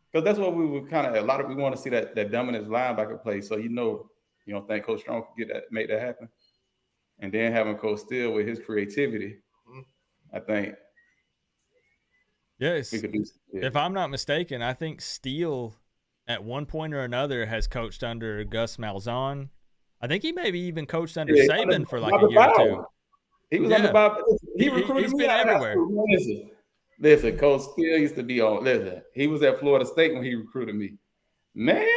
Because that's what we would kind of we want to see that dominant linebacker play. So you don't think Coach Strong could make that happen, and then having Coach Steele with his creativity, I think. Yes, if I'm not mistaken, I think Steele at one point or another has coached under Gus Malzahn. I think he maybe even coached under Saban for like a year or two. He was under Bob. He recruited he's me been everywhere. Listen, Coach Steele used to be on. Listen, he was at Florida State when he recruited me. Man,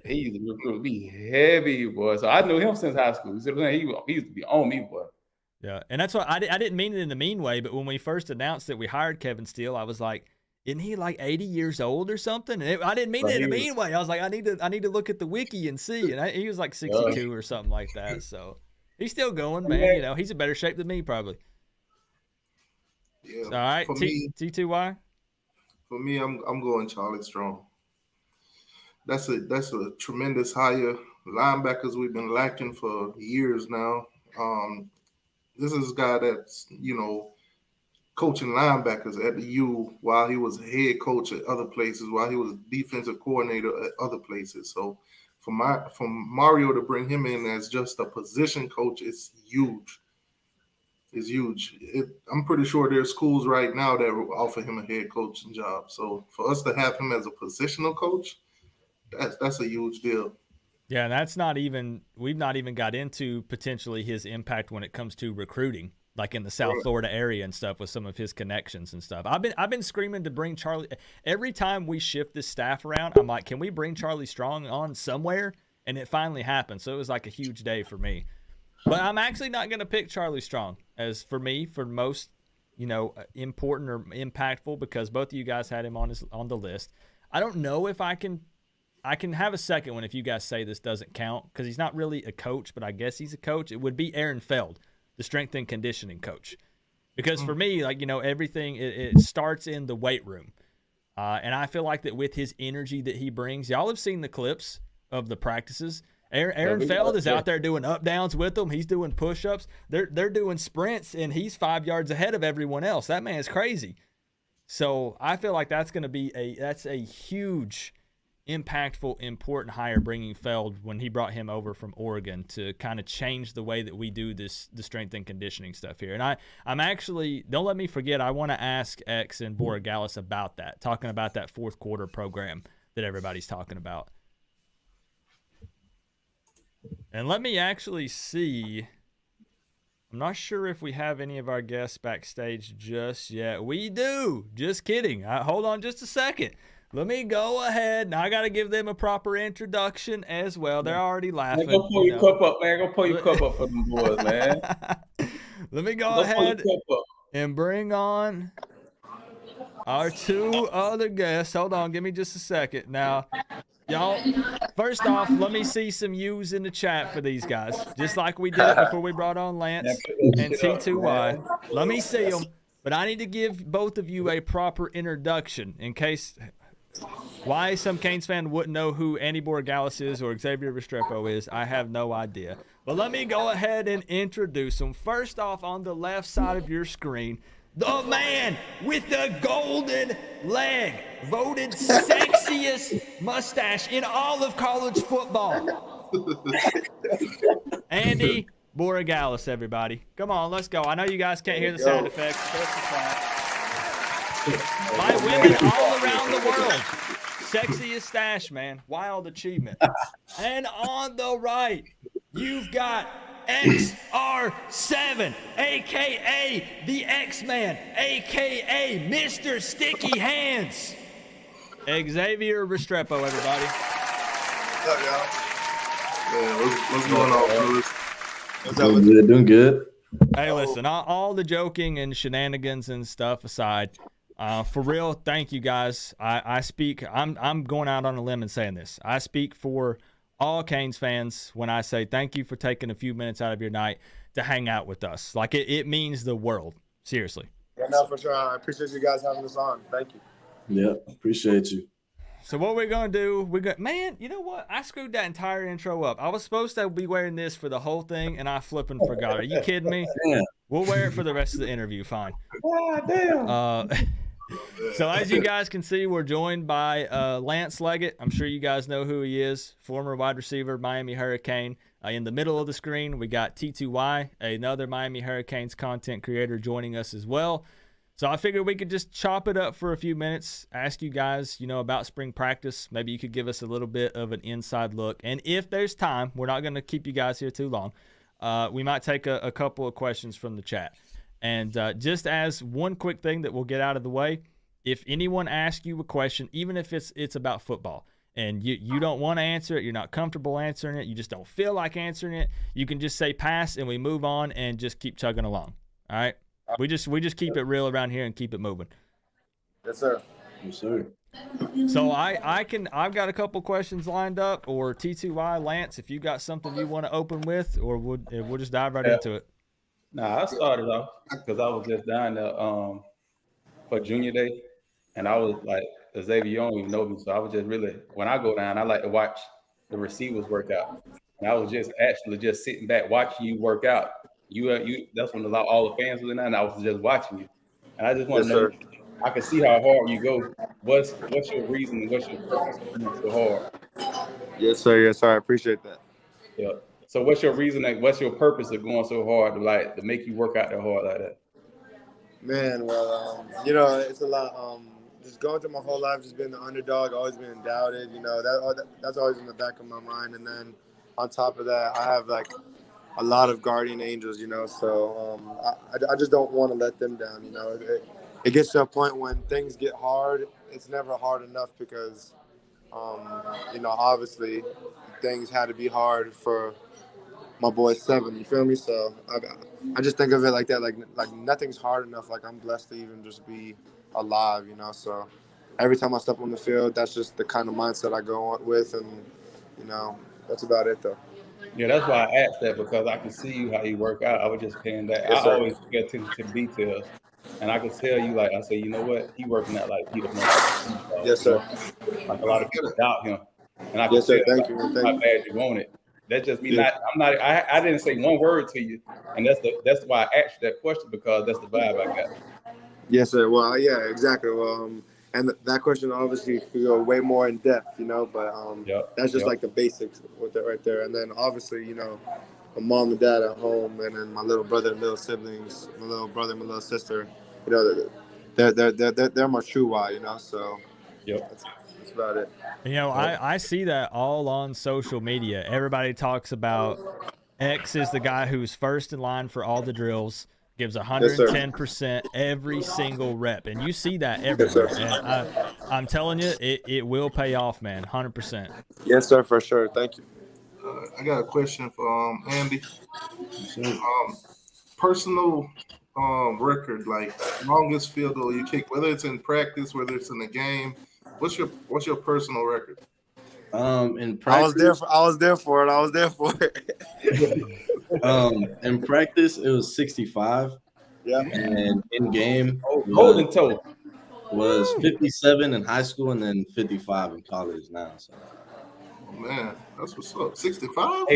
he used to recruit me heavy, boy. So I knew him since high school. He used to be on me, boy. Yeah, and that's why I didn't mean it in the mean way, but when we first announced that we hired Kevin Steele, I was like, isn't he like 80 years old or something? And I didn't mean it in a mean way. I was like, I need to look at the wiki and see. And he was like 62 or something like that. So he's still going, man. He's in better shape than me probably. Yeah. All right, T2Y. For me, I'm going Charlie Strong. That's a tremendous hire. Linebackers we've been lacking for years now. This is a guy that's coaching linebackers at the U while he was head coach at other places, while he was defensive coordinator at other places. So for Mario to bring him in as just a position coach is huge. It's huge. I'm pretty sure there's schools right now that will offer him a head coaching job. So for us to have him as a positional coach, that's a huge deal. Yeah, and we've not even got into potentially his impact when it comes to recruiting, like in the South Florida area and stuff with some of his connections and stuff. I've been screaming to bring Charlie. Every time we shift this staff around, I'm like, can we bring Charlie Strong on somewhere? And it finally happened. So it was like a huge day for me. But I'm actually not going to pick Charlie Strong as for me for most, important or impactful, because both of you guys had him on the list. I don't know if I can have a second one if you guys say this doesn't count, because he's not really a coach, but I guess he's a coach. It would be Aaron Feld, the strength and conditioning coach. Because for me, everything, it starts in the weight room. And I feel like that with his energy that he brings, y'all have seen the clips of the practices. Aaron Feld is out there doing up downs with them. He's doing push-ups. They're doing sprints, and he's 5 yards ahead of everyone else. That man's crazy. So I feel like that's going to be a huge, impactful, important hire, bringing Feld when he brought him over from Oregon to kind of change the way that we do the strength and conditioning stuff here. And I'm actually, don't let me forget, I want to ask X and Borregales about that, talking about that fourth quarter program that everybody's talking about. And let me actually see. I'm not sure if we have any of our guests backstage just yet. We do. Just kidding. Hold on just a second. Let me go ahead. Now I got to give them a proper introduction as well. They're already laughing. Go pull your cup up, man. Go pull your cup up for them boys, man. Let me go ahead and bring on our two other guests. Hold on. Give me just a second. Now, y'all, first off, let me see some U's in the chat for these guys, just like we did it before we brought on Lance and T2Y. Let me see them, but I need to give both of you a proper introduction in case why some Canes fan wouldn't know who Andy Borregales is or Xavier Restrepo is. I have no idea. But let me go ahead and introduce them. First off, on the left side of your screen, the man with the golden leg, voted sexiest mustache in all of college football. Andy Borregales, everybody. Come on, let's go. I know you guys can't hear the sound effects. By women all around the world. Sexiest stash, man. Wild achievement. And on the right, you've got XR7, a.k.a. the X-Man, a.k.a. Mr. Sticky Hands. Xavier Restrepo, everybody. What's up, y'all? Yeah, what's going on, fellas? Doing good. Hey, listen, all the joking and shenanigans and stuff aside, for real, thank you guys. I'm going out on a limb and saying this. I speak for all Canes fans when I say thank you for taking a few minutes out of your night to hang out with us. Like, it means the world. Seriously. Yeah, no, for sure. I appreciate you guys having us on. Thank you. Yeah, appreciate you. So what we're going to do, man, you know what? I screwed that entire intro up. I was supposed to be wearing this for the whole thing, and I flipping forgot. Are you kidding me? Yeah. We'll wear it for the rest of the interview. Fine. God damn. So as you guys can see, we're joined by Lance Leggett. I'm sure you guys know who he is. Former wide receiver, Miami Hurricane. In the middle of the screen, we got T2Y, another Miami Hurricanes content creator, joining us as well. So I figured we could just chop it up for a few minutes, ask you guys, about spring practice. Maybe you could give us a little bit of an inside look. And if there's time, we're not going to keep you guys here too long. We might take a couple of questions from the chat. And just as one quick thing that we'll get out of the way, if anyone asks you a question, even if it's about football, and you don't want to answer it, you're not comfortable answering it, you just don't feel like answering it, you can just say pass and we move on and just keep chugging along. All right? We just keep it real around here and keep it moving. Yes, sir. Yes, sir. So I've got a couple questions lined up, or T2Y, Lance, if you got something you want to open with, or we'll just dive right into it. Nah, I started off because I was just down there for junior day, and I was like, Xavier, you don't even know me, so I was just really, when I go down, I like to watch the receivers work out, and I was just actually just sitting back watching you work out. You that's when all the fans was in there, and I was just watching you, and I just want to know. I can see how hard you go. What's your reason and what's your purpose for being so hard? Yes, sir. Yes, sir. I appreciate that. Yeah. So what's your reason and what's your purpose of going so hard to make you work out that hard like that? Man, well, it's a lot. Just going through my whole life, just being the underdog, always being doubted. That's always in the back of my mind. And then on top of that, I have like a lot of guardian angels. So I just don't want to let them down. It gets to a point when things get hard. It's never hard enough because, obviously things had to be hard for my boy Seven. You feel me? So I just think of it like that. Like nothing's hard enough. Like I'm blessed to even just be alive. So every time I step on the field, that's just the kind of mindset I go on with, and that's about it though. Yeah, that's why I asked that, because I can see you how you work out. I was just paying that. Yes, I always pay attention to details. And I can tell you, like, I say, you know what? He working out like he the most. Yes, sir. Like a lot of people doubt him. And I can Yes, sir. tell Thank you. how Thank you. bad you want it. That's just me. Yeah. I didn't say one word to you. And that's why I asked you that question, because that's the vibe I got. Yes, sir. Well, yeah, exactly. Well, and that question obviously could go way more in depth, but that's just like the basics with it right there. And then obviously, my mom and dad at home, and then my little brother and little siblings, my little brother and my little sister, they're my true why, So that's about it. I see that all on social media. Everybody talks about X is the guy who's first in line for all the drills, gives 110% every single rep, and you see that everywhere. And I'm telling you, it will pay off, man, 100%. Yes, sir, for sure. Thank you. I got a question for Andy. Personal record, like longest field goal you kick, whether it's in practice, whether it's in a game. What's your personal record? In practice, I was there for it. In practice, it was 65. Yeah. And in game, Golden toe was 57 in high school, and then 55 in college now. So. Man, that's what's up. 65?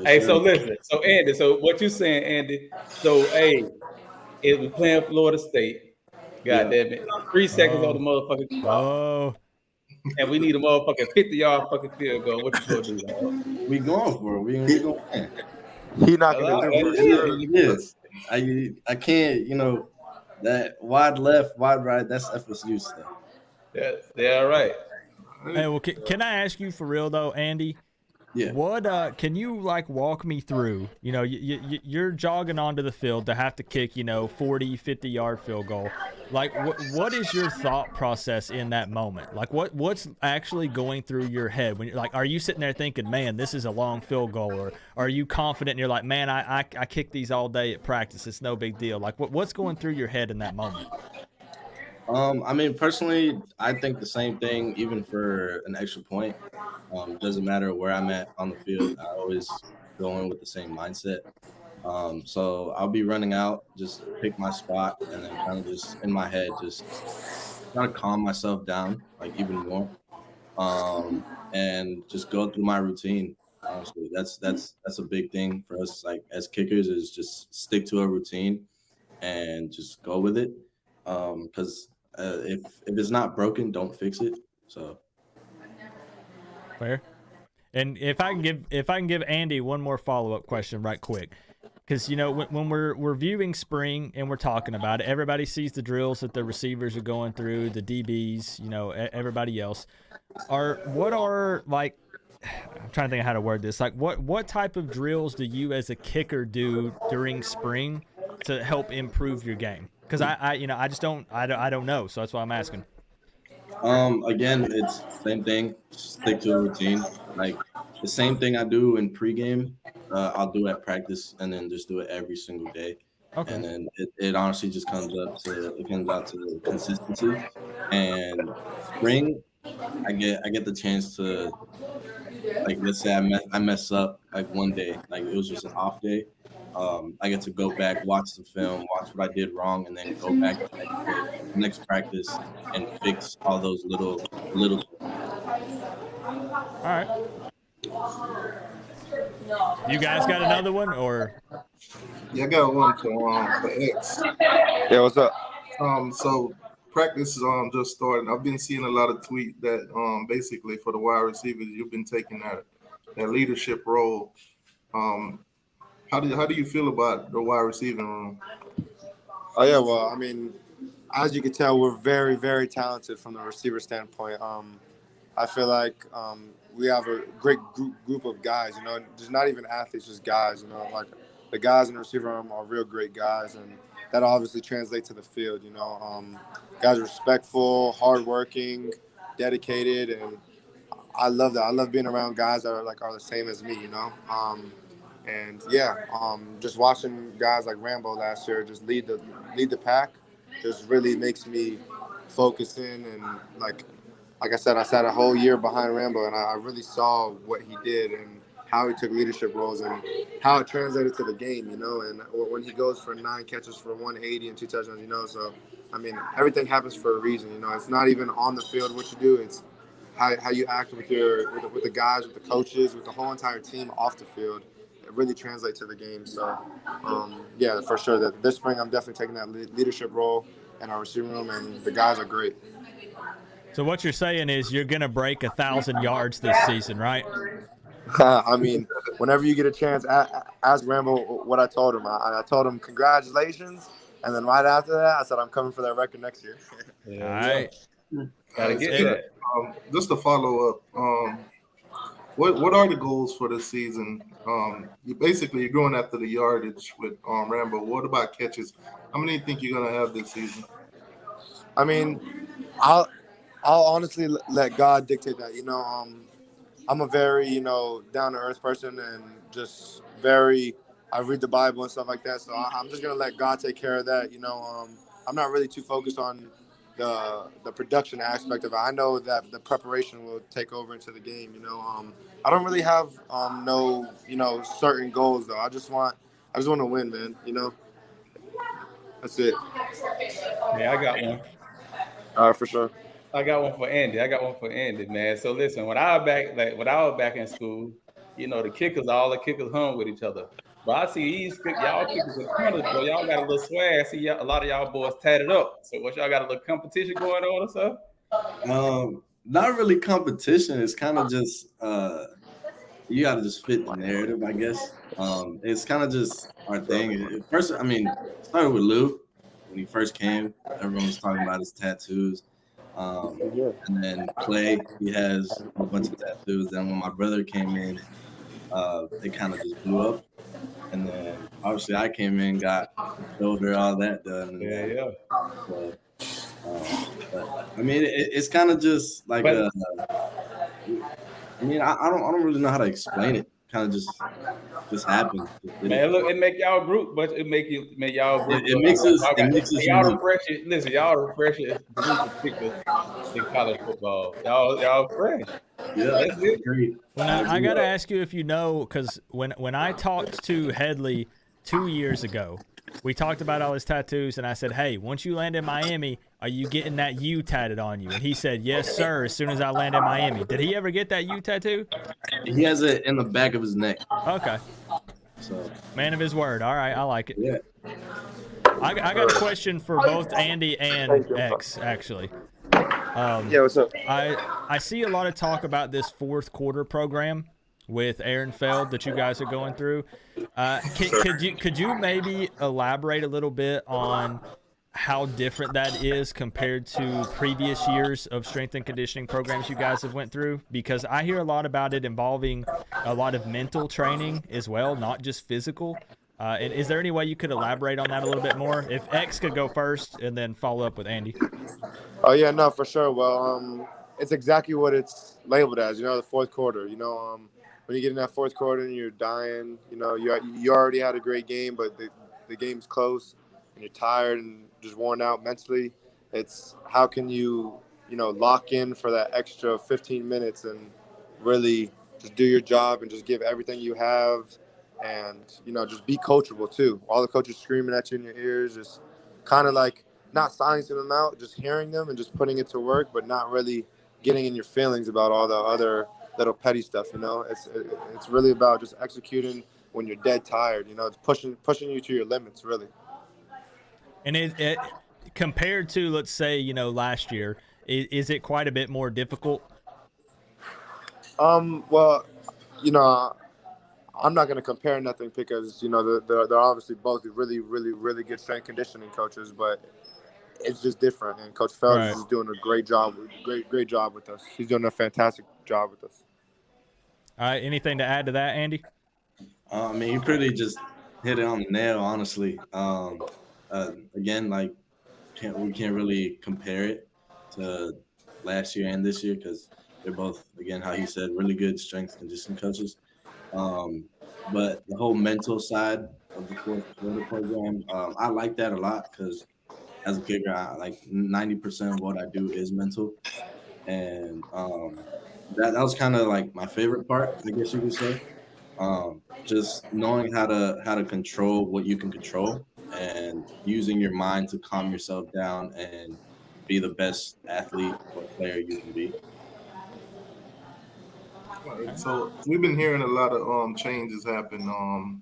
Hey, so listen. So Andy, so what you saying, Andy? So it was playing Florida State. God damn it. 3 seconds on the motherfucking clock. Oh. And we need a motherfucking 50-yard fucking field goal. What you gonna do, dog? We going for it. We gonna win. He not gonna do it. Yes. I can't, that wide left, wide right, that's FSU stuff. Yeah, all right. Hey, well, can I ask you for real though, Andy? Yeah. What can you walk me through? You're jogging onto the field to have to kick 40, 50-yard field goal. Like what is your thought process in that moment? Like what's actually going through your head when you're like, are you sitting there thinking, man, this is a long field goal, or are you confident and you're like, man, I kick these all day at practice, it's no big deal? Like what's going through your head in that moment? I mean, personally, I think the same thing, even for an extra point. Doesn't matter where I'm at on the field. I always go in with the same mindset. So I'll be running out, just pick my spot, and then kind of just in my head, just try to calm myself down, like even more, and just go through my routine. Honestly, that's a big thing for us, like as kickers, is just stick to a routine and just go with it. Because if it's not broken, don't fix it. So Fair. And if I can give Andy one more follow up question right quick, because when we're viewing spring and we're talking about it, everybody sees the drills that the receivers are going through, the DBs, everybody else. What are like? I'm trying to think of how to word this. Like, what type of drills do you as a kicker do during spring to help improve your game? Because I just don't know, so that's why I'm asking. again, it's same thing. Stick to a routine. Like the same thing I do in pregame, I'll do at practice, and then just do it every single day. Okay. And then it honestly just comes out to consistency. And spring, I get the chance to, like, let's say I mess up like one day, like it was just an off day. I get to go back, watch the film, watch what I did wrong, and then go back the next day, next practice, and fix all those little. All right. You guys got another one, or? Yeah, I got one for X. Yeah, what's up? So practice is just starting. I've been seeing a lot of tweet that basically for the wide receivers, you've been taking that leadership role. How do you feel about the wide receiving room? Oh yeah, well, I mean, as you can tell, we're very, very talented from the receiver standpoint. I feel like we have a great group of guys. There's not even athletes, just guys. Like the guys in the receiver room are real great guys, and that obviously translates to the field. Guys are respectful, hardworking, dedicated, and I love that. I love being around guys that are the same as me. And yeah, just watching guys like Rambo last year just lead the pack just really makes me focus in, and like I said, I sat a whole year behind Rambo, and I really saw what he did and how he took leadership roles and how it translated to the game, and when he goes for 9 catches for 180 and 2 touchdowns, so I mean, everything happens for a reason, It's not even on the field what you do, it's how you act with the guys, with the coaches, with the whole entire team off the field. It really translates to the game. So, yeah, for sure. That this spring, I'm definitely taking that leadership role in our receiving room, and the guys are great. So what you're saying is you're gonna break 1,000 yards this season, right? I mean, whenever you get a chance, ask Rambo what I told him. I told him congratulations, and then right after that, I said I'm coming for that record next year. All right. Gotta get that. Just to follow up, what are the goals for this season? You're going after the yardage with Rambo. What about catches? How many do you think you're gonna have this season? I mean, I'll honestly let God dictate that. I'm a very down to earth person, and just I read the Bible and stuff like that. So I'm just gonna let God take care of that. I'm not really too focused on the production aspect of it. I know that the preparation will take over into the game. I don't really have no certain goals though. I just want to win, man. That's it. Yeah, I got one. All right, for sure. I got one for Andy, man. So listen, when I was back in school, all the kickers hung with each other. But I see y'all kickers and punters, boy, y'all got a little swag. I see a lot of y'all boys tatted up. So what, y'all got a little competition going on or something? Not really competition. It's kind of just you got to just fit the narrative, I guess. It's kind of just our thing. First, I mean, it started with Lou when he first came. Everyone was talking about his tattoos. And then Clay, he has a bunch of tattoos. Then when my brother came in, they kind of just blew up. And then obviously I came in, got shoulder, all that done. Yeah. So, but, I mean, it's kind of just like I don't really know how to explain it. Kind of just just happens. Man, look, it make y'all group, but it make y'all group. It makes us. Y'all It makes us y'all unique. refreshing. Listen, y'all refreshing group of pickers in college football. Y'all fresh. Yeah, That's it. great. Well, now, I got to ask you if you know, because when I talked to Headley 2 years ago, we talked about all his tattoos, and I said, hey, once you land in Miami, are you getting that U tatted on you? And he said, yes, sir, as soon as I land in Miami. Did he ever get that U tattoo? He has it in the back of his neck. Okay. So Man of his word. All right, I like it. yeah. I got a question for both Andy and X, actually. Yeah, what's up? I see a lot of talk about this fourth quarter program with Aaron Feld that you guys are going through. Could you maybe elaborate a little bit on how different that is compared to previous years of strength and conditioning programs you guys have went through? Because I hear a lot about it involving a lot of mental training as well, not just physical. And is there any way you could elaborate on that a little bit more? If X could go first and then follow up with Andy. Oh yeah, no, for sure. Well, it's exactly what it's labeled as. You know, the fourth quarter. You know, when you get in that fourth quarter and you're dying, you know, you already had a great game, but the game's close and you're tired and just worn out mentally. It's how can you lock in for that extra 15 minutes and really just do your job and just give everything you have, and just be coachable too. All the coaches screaming at you in your ears, just kind of like not silencing them out, just hearing them and just putting it to work, but not really getting in your feelings about all the other little petty stuff. It's really about just executing when you're dead tired. It's pushing you to your limits, really. And it compared to, let's say, last year, is it quite a bit more difficult? Well, I'm not going to compare nothing because they're obviously both really, really, really good strength conditioning coaches, but it's just different. And Coach Feld is doing a great job with us. He's doing a fantastic job with us. All right, anything to add to that, Andy? I mean, you pretty just hit it on the nail, honestly. Again, like we can't really compare it to last year and this year because they're both, again, how he said, really good strength conditioning coaches. But the whole mental side of the fourth quarter program, I like that a lot because as a kicker, like 90% of what I do is mental, and that was kind of like my favorite part, I guess you could say. Just knowing how to control what you can control and using your mind to calm yourself down and be the best athlete or player you can be. So we've been hearing a lot of changes happen.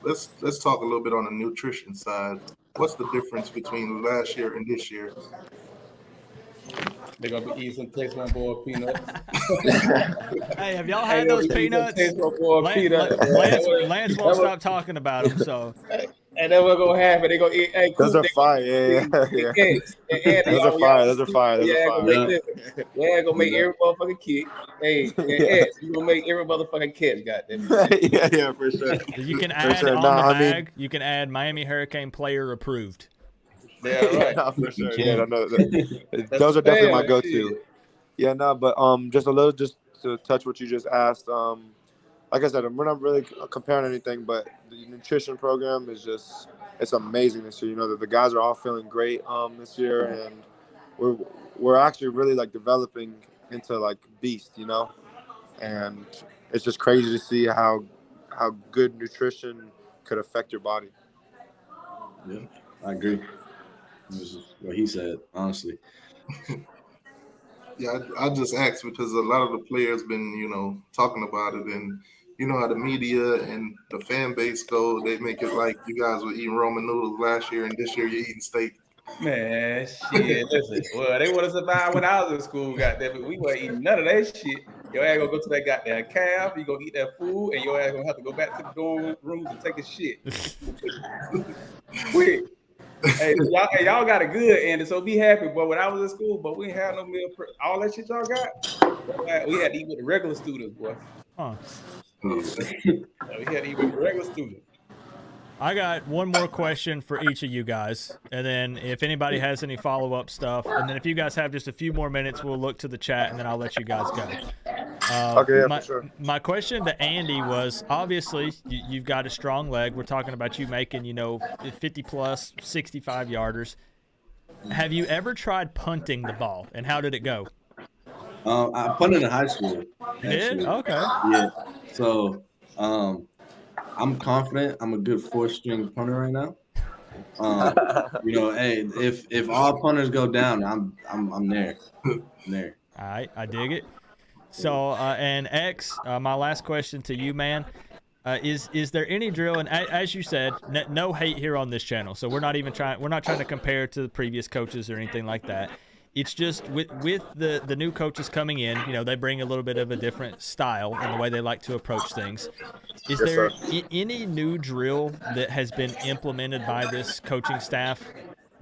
Let's talk a little bit on the nutrition side. What's the difference between last year and this year? They're gonna be eating some taste one boy peanuts. Hey, have y'all had those peanuts? Lance won't stop talking about them. So, and then we're gonna have it. They're gonna eat. Hey, those are fire. Yeah. Those are fire. Those are fire. Yeah, gonna make every motherfucking kid. Hey, you gonna make every motherfucking kid. Goddamn. Yeah, for sure. You can add on the bag. You can add Miami Hurricane player approved. Yeah, right. No, for sure. Yeah, those are definitely my go-to. Yeah, no, but just to touch what you just asked. Like I said, we're not really comparing anything, but the nutrition program is it's amazing this year. The guys are all feeling great this year, and we're actually really like developing into like beasts, and it's just crazy to see how good nutrition could affect your body. Yeah, I agree. This is what he said, honestly. Yeah, I just asked because a lot of the players been, talking about it, and how the media and the fan base go. They make it like you guys were eating ramen noodles last year, and this year you're eating steak. Man, shit. Listen, well, they would have survived when I was in school, goddamn it. We weren't eating none of that shit. Your ass gonna go to that goddamn camp, you gonna eat that food, and your ass gonna have to go back to the dorm rooms and take a shit. Quick. Hey, y'all got it good, Andy. So be happy. But when I was in school, we didn't have no meal. All that shit y'all got, we had to eat with the regular students, boy. Huh. We had to eat with the regular students. I got one more question for each of you guys, and then if anybody has any follow-up stuff, and then if you guys have just a few more minutes, we'll look to the chat, and then I'll let you guys go. Okay, yeah, my, for sure. my question to Andy was, obviously you've got a strong leg. We're talking about you making 50 plus 65 yarders. Have you ever tried punting the ball, and how did it go? I punted in high school. You did? Actually, Okay. yeah. So I'm confident. I'm a good 4th-string punter right now. Hey, if all punters go down, I'm there. I'm there. All right, I dig it. So, and X, my last question to you, man, is there any drill? And as you said, no hate here on this channel. So we're not trying to compare to the previous coaches or anything like that. It's just with the new coaches coming in, they bring a little bit of a different style in the way they like to approach things. Is there any new drill that has been implemented by this coaching staff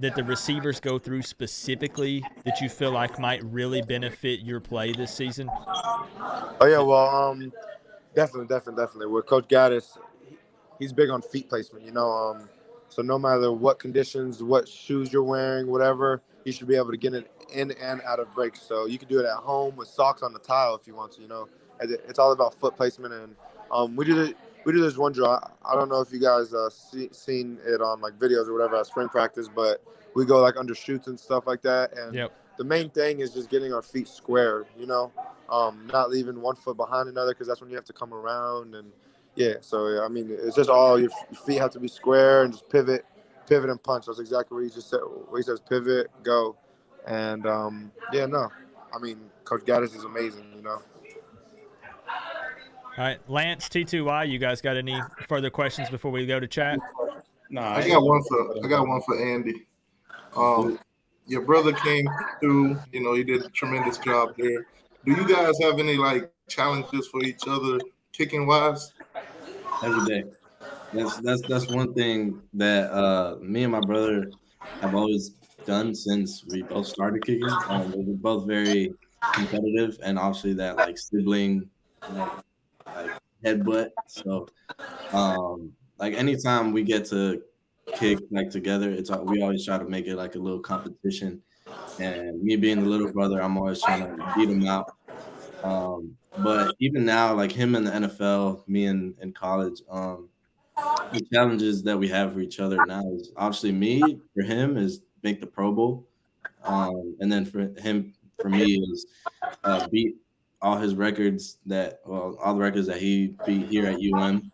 that the receivers go through specifically that you feel like might really benefit your play this season? Oh yeah, well, definitely. With Coach Gaddis, he's big on feet placement. So no matter what conditions, what shoes you're wearing, whatever, you should be able to get it in and out of breaks. So you can do it at home with socks on the tile if you want to. It's all about foot placement, and we do this one drill. I don't know if you guys seen it on like videos or whatever at spring practice, but we go like under shoots and stuff like that. And the main thing is just getting our feet square. Not leaving one foot behind another, because that's when you have to come around. And I mean, it's just all your feet have to be square and just pivot and punch. That's exactly what he just said. He says pivot, go, and I mean, Coach Gaddis is amazing. All right, Lance, T2Y, you guys got any further questions before we go to chat? Nah, I got one for Andy. Your brother came through. He did a tremendous job there. Do you guys have any like challenges for each other kicking wise? Every day. That's one thing that me and my brother have always done since we both started kicking. We're both very competitive, and obviously that like sibling like headbutt. So like anytime we get to kick like together, we always try to make it like a little competition. And me being the little brother, I'm always trying to beat him out. But even now, like him in the NFL, me in college, the challenges that we have for each other now is obviously for him is make the Pro Bowl. And then for me is beat all his records all the records that he beat here at UM,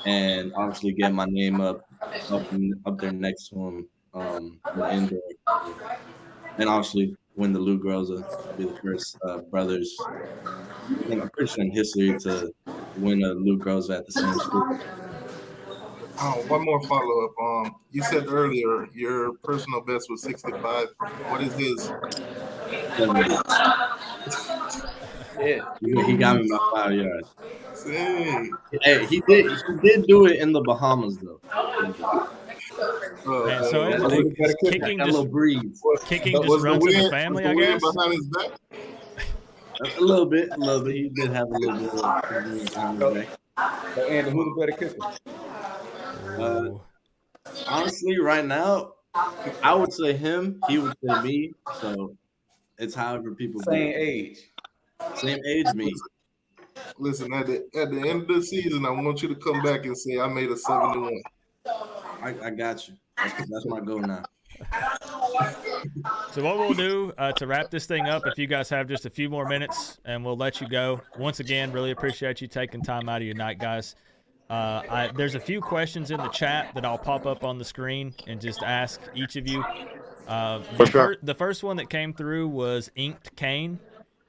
and obviously get my name up there next to him in indoor. And obviously win the Lou Groza, be the first brothers, I think I'm pretty sure in history to win a Lou Groza at the same school. One more follow-up. You said earlier your personal best was 65. What is his? 70. Yeah. He got me by 5 yards. Hey. Hey, he did do it in the Bahamas though. Man, so kicking Got a little breeze. Kicking just runs in the family, I guess. Behind his back? A little bit. He did have a little bit of breeze behind his back. So Andy, who the better kicker? Honestly, right now, I would say him. He would say me. So it's however people Same age. Same age, me. Listen, at the end of the season, I want you to come back and say I made a 71. I got you. That's my goal now. So what we'll do to wrap this thing up, if you guys have just a few more minutes, and we'll let you go. Once again, really appreciate you taking time out of your night, guys. There's a few questions in the chat that I'll pop up on the screen and just ask each of you. The first one that came through was Inked Kane,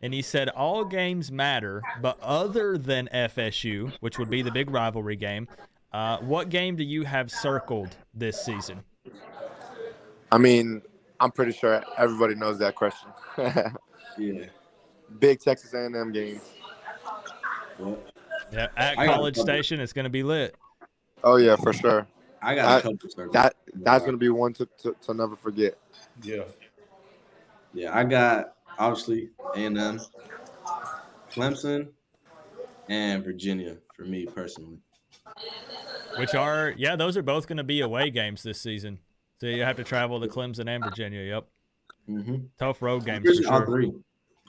and he said, all games matter, but other than FSU, which would be the big rivalry game, what game do you have circled this season? I mean, I'm pretty sure everybody knows that question. Yeah. Big Texas A&M game. What? Yeah, at College Station, it's going to be lit. Oh yeah, for sure. I got a couple circles. That's going to be one to never forget. Yeah. Yeah, I got obviously A&M, Clemson, and Virginia for me personally. Which are, those are both going to be away games this season. So you have to travel to Clemson and Virginia. Yep. Mm-hmm. Tough road games for sure.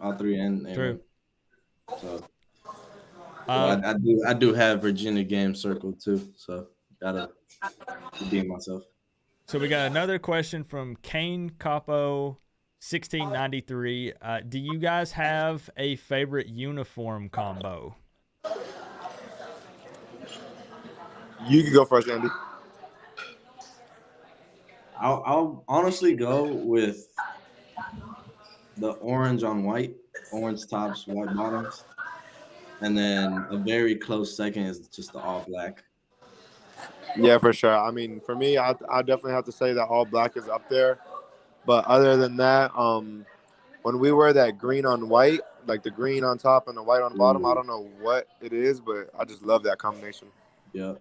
All three, and true. So I do have Virginia games circled too, so gotta redeem myself. So we got another question from Kane Capo 1693. Do you guys have a favorite uniform combo? You can go first, Andy. I'll honestly go with the orange on white, orange tops, white bottoms, and then a very close second is just the all black. Yeah, for sure. I mean, for me, I definitely have to say that all black is up there. But other than that, when we wear that green on white, like the green on top and the white on the bottom, I don't know what it is, but I just love that combination. Yep.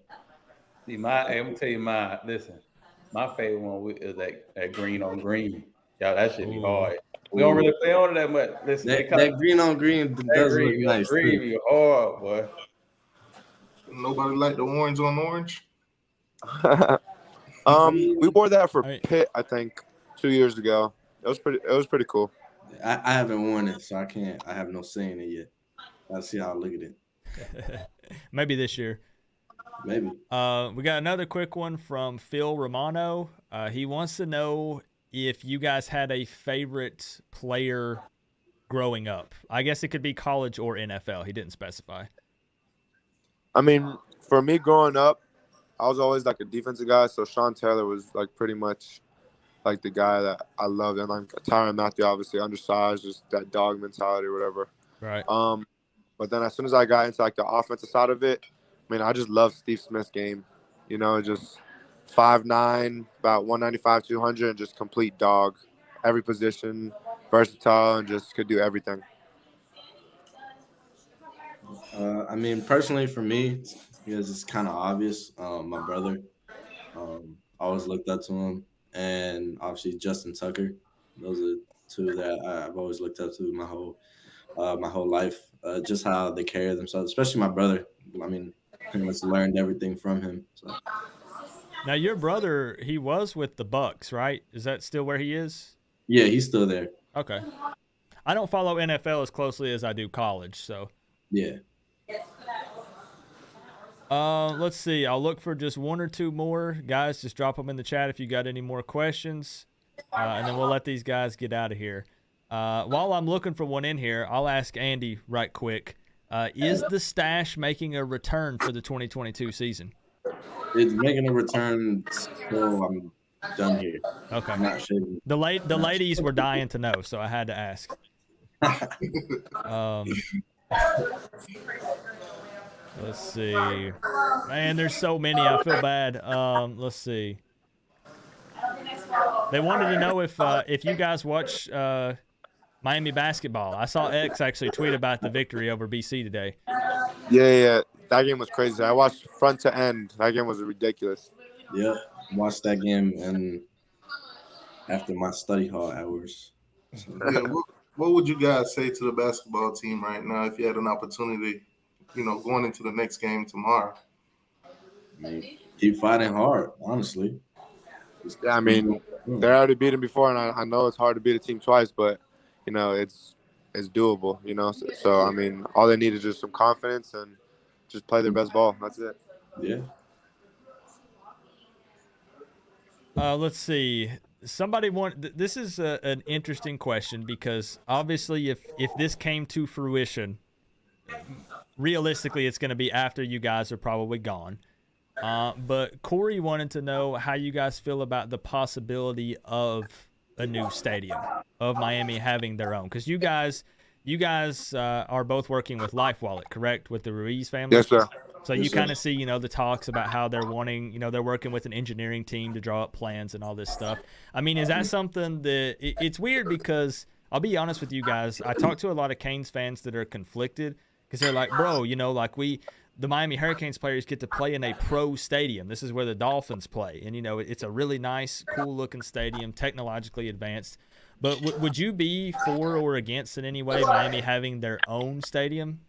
See, I'm gonna tell you mine. Listen, my favorite one is that green on green. Yeah, that should be hard. We don't really play on it that much. Listen, that green on green does look nice. Green be hard, boy. Nobody like the orange on orange. We wore that for Pitt, I think, 2 years ago. It was pretty cool. I haven't worn it, so I have no say in it yet. I'll see how I look at it. Maybe this year. Maybe. We got another quick one from Phil Romano. He wants to know if you guys had a favorite player growing up. I guess it could be college or NFL. He didn't specify. I mean, for me growing up, I was always like a defensive guy, so Sean Taylor was like pretty much like the guy that I loved, and like Tyrann Mathieu, obviously undersized, just that dog mentality or whatever. Right. But then as soon as I got into like the offensive side of it, I mean, I just love Steve Smith's game. You know, just 5'9", about 195, 200, and just complete dog. Every position, versatile, and just could do everything. I mean, personally for me, because it's kind of obvious. My brother, always looked up to him, and obviously Justin Tucker. Those are two that I've always looked up to my whole life. Just how they carry themselves, especially my brother. I mean, pretty much learned everything from him. So. Now, your brother, he was with the Bucks, right? Is that still where he is? Yeah, he's still there. Okay. I don't follow NFL as closely as I do college, so. Yeah. Let's see. I'll look for just one or two more. Guys, just drop them in the chat if you got any more questions. And then we'll let these guys get out of here. While I'm looking for one in here, I'll ask Andy right quick. Is the stash making a return for the 2022 season? It's making a return, so I'm done here. Okay. I'm not sure. The ladies were dying to know, so I had to ask. Let's see. Man, there's so many. I feel bad. Let's see. They wanted to know if you guys watch Miami basketball. I saw X actually tweet about the victory over BC today. Yeah. That game was crazy. I watched front to end. That game was ridiculous. Yep. Watched that game and after my study hall hours. Yeah, what would you guys say to the basketball team right now if you had an opportunity, going into the next game tomorrow? I mean, keep fighting hard, honestly. Yeah, I mean, they already beat him before, and I know it's hard to beat a team twice, but, it's doable, So, I mean, all they need is just some confidence and just play their best ball. That's it. Yeah. Let's see. Somebody this is an interesting question because obviously if this came to fruition, realistically it's going to be after you guys are probably gone. But Corey wanted to know how you guys feel about the possibility of a new stadium, of Miami having their own. Because you guys are both working with Life Wallet, correct? With the Ruiz family? Yes, sir. So you kind of see, the talks about how they're wanting, they're working with an engineering team to draw up plans and all this stuff. I mean, is that something that it's weird because I'll be honest with you guys. I talk to a lot of Canes fans that are conflicted because they're like, bro, the Miami Hurricanes players get to play in a pro stadium. This is where the Dolphins play. And, it's a really nice, cool looking stadium, technologically advanced. But would you be for or against in any way Miami having their own stadium?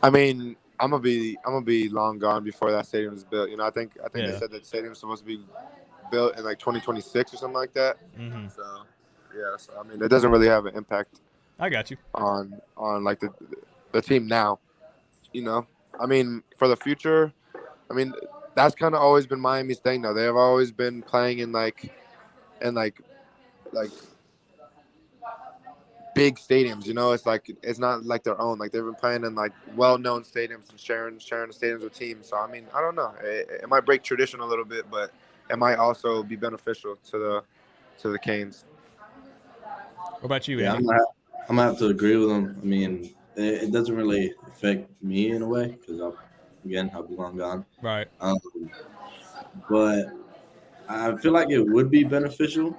I mean, I'm gonna be long gone before that stadium is built. I think they said that the stadium's supposed to be built in like 2026 or something like that. Mm-hmm. So yeah, I mean, it doesn't really have an impact. I got you on like the team now. I mean, for the future, I mean, that's kind of always been Miami's thing. Though they have always been playing in like big stadiums. It's like it's not like their own. Like they've been playing in like well-known stadiums and sharing the stadiums with teams. So I mean, I don't know. It might break tradition a little bit, but it might also be beneficial to the Canes. What about you, Yeah, Andy? I'm gonna have to agree with him. I mean, it doesn't really affect me in a way because I'll be long gone. Right. But I feel like it would be beneficial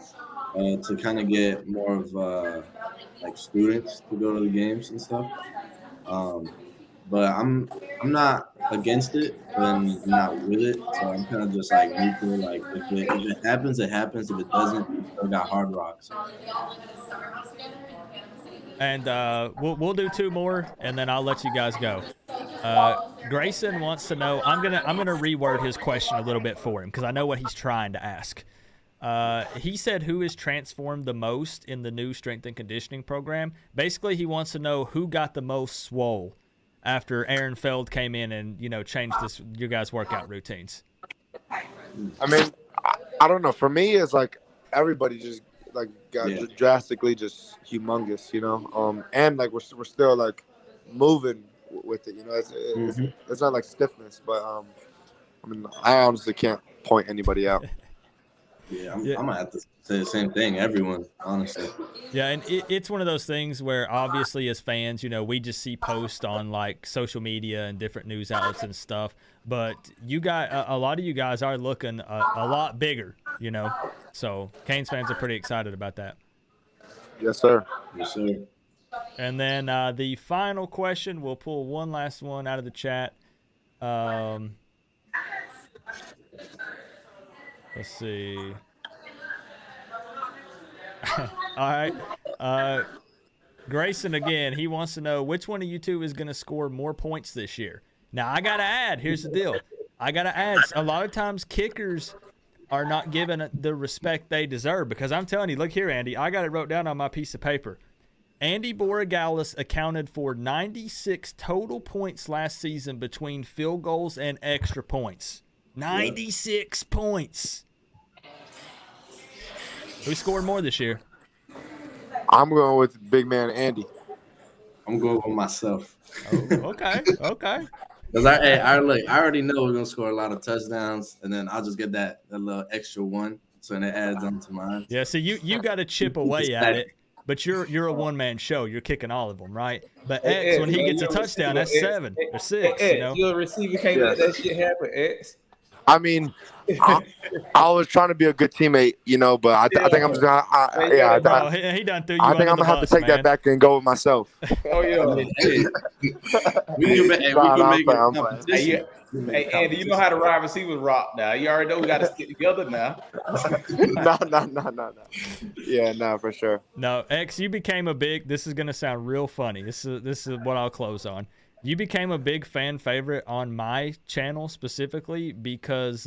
to kind of get more of like students to go to the games and stuff. Um, but I'm not against it, but I'm not with it. So I'm kind of just like neutral. Like if it happens, it happens. If it doesn't, we still got Hard Rock. So. And we'll do 2 more, and then I'll let you guys go. Grayson wants to know. I'm gonna reword his question a little bit for him because I know what he's trying to ask. He said, "Who is transformed the most in the new strength and conditioning program?" Basically, he wants to know who got the most swole after Aaron Feld came in and changed your guys' workout routines. I mean, I don't know. For me, it's like everybody just like got drastically just humongous, and like we're still like moving with it, it's not like stiffness, but I mean, I honestly can't point anybody out. I'm gonna have to say the same thing. Everyone, honestly. Yeah, and it's one of those things where obviously as fans, we just see posts on like social media and different news outlets and stuff. But a lot of you guys are looking a lot bigger, So Canes fans are pretty excited about that. Yes, sir. Yes, sir. And then the final question, we'll pull one last one out of the chat. Let's see. All right. Grayson again, he wants to know which one of you two is going to score more points this year. Now, I got to add, here's the deal. I got to add, a lot of times kickers are not given the respect they deserve because I'm telling you, look here, Andy, I got it wrote down on my piece of paper. Andy Borregales accounted for 96 total points last season between field goals and extra points. 96 points. Who scored more this year? I'm going with big man Andy. I'm going with myself. Oh, okay. Because I already know we're gonna score a lot of touchdowns, and then I'll just get that little extra one, so then it adds on to mine. Yeah, so you got to chip away at it, but you're a one-man show. You're kicking all of them, right? But X, when he gets a touchdown, that's 7 or 6. You're a receiver, can't let that shit happen, X. I mean, I was trying to be a good teammate, but I think I'm just gonna. He done threw you. I think I'm gonna have to take that back and go with myself. Oh yeah. We can make it. Hey, Andy, you know how to ride receivers rock now. You already know we got to stick together now. No. Yeah, no, for sure. No, X, you became a big. This is gonna sound real funny. This is what I'll close on. You became a big fan favorite on my channel specifically because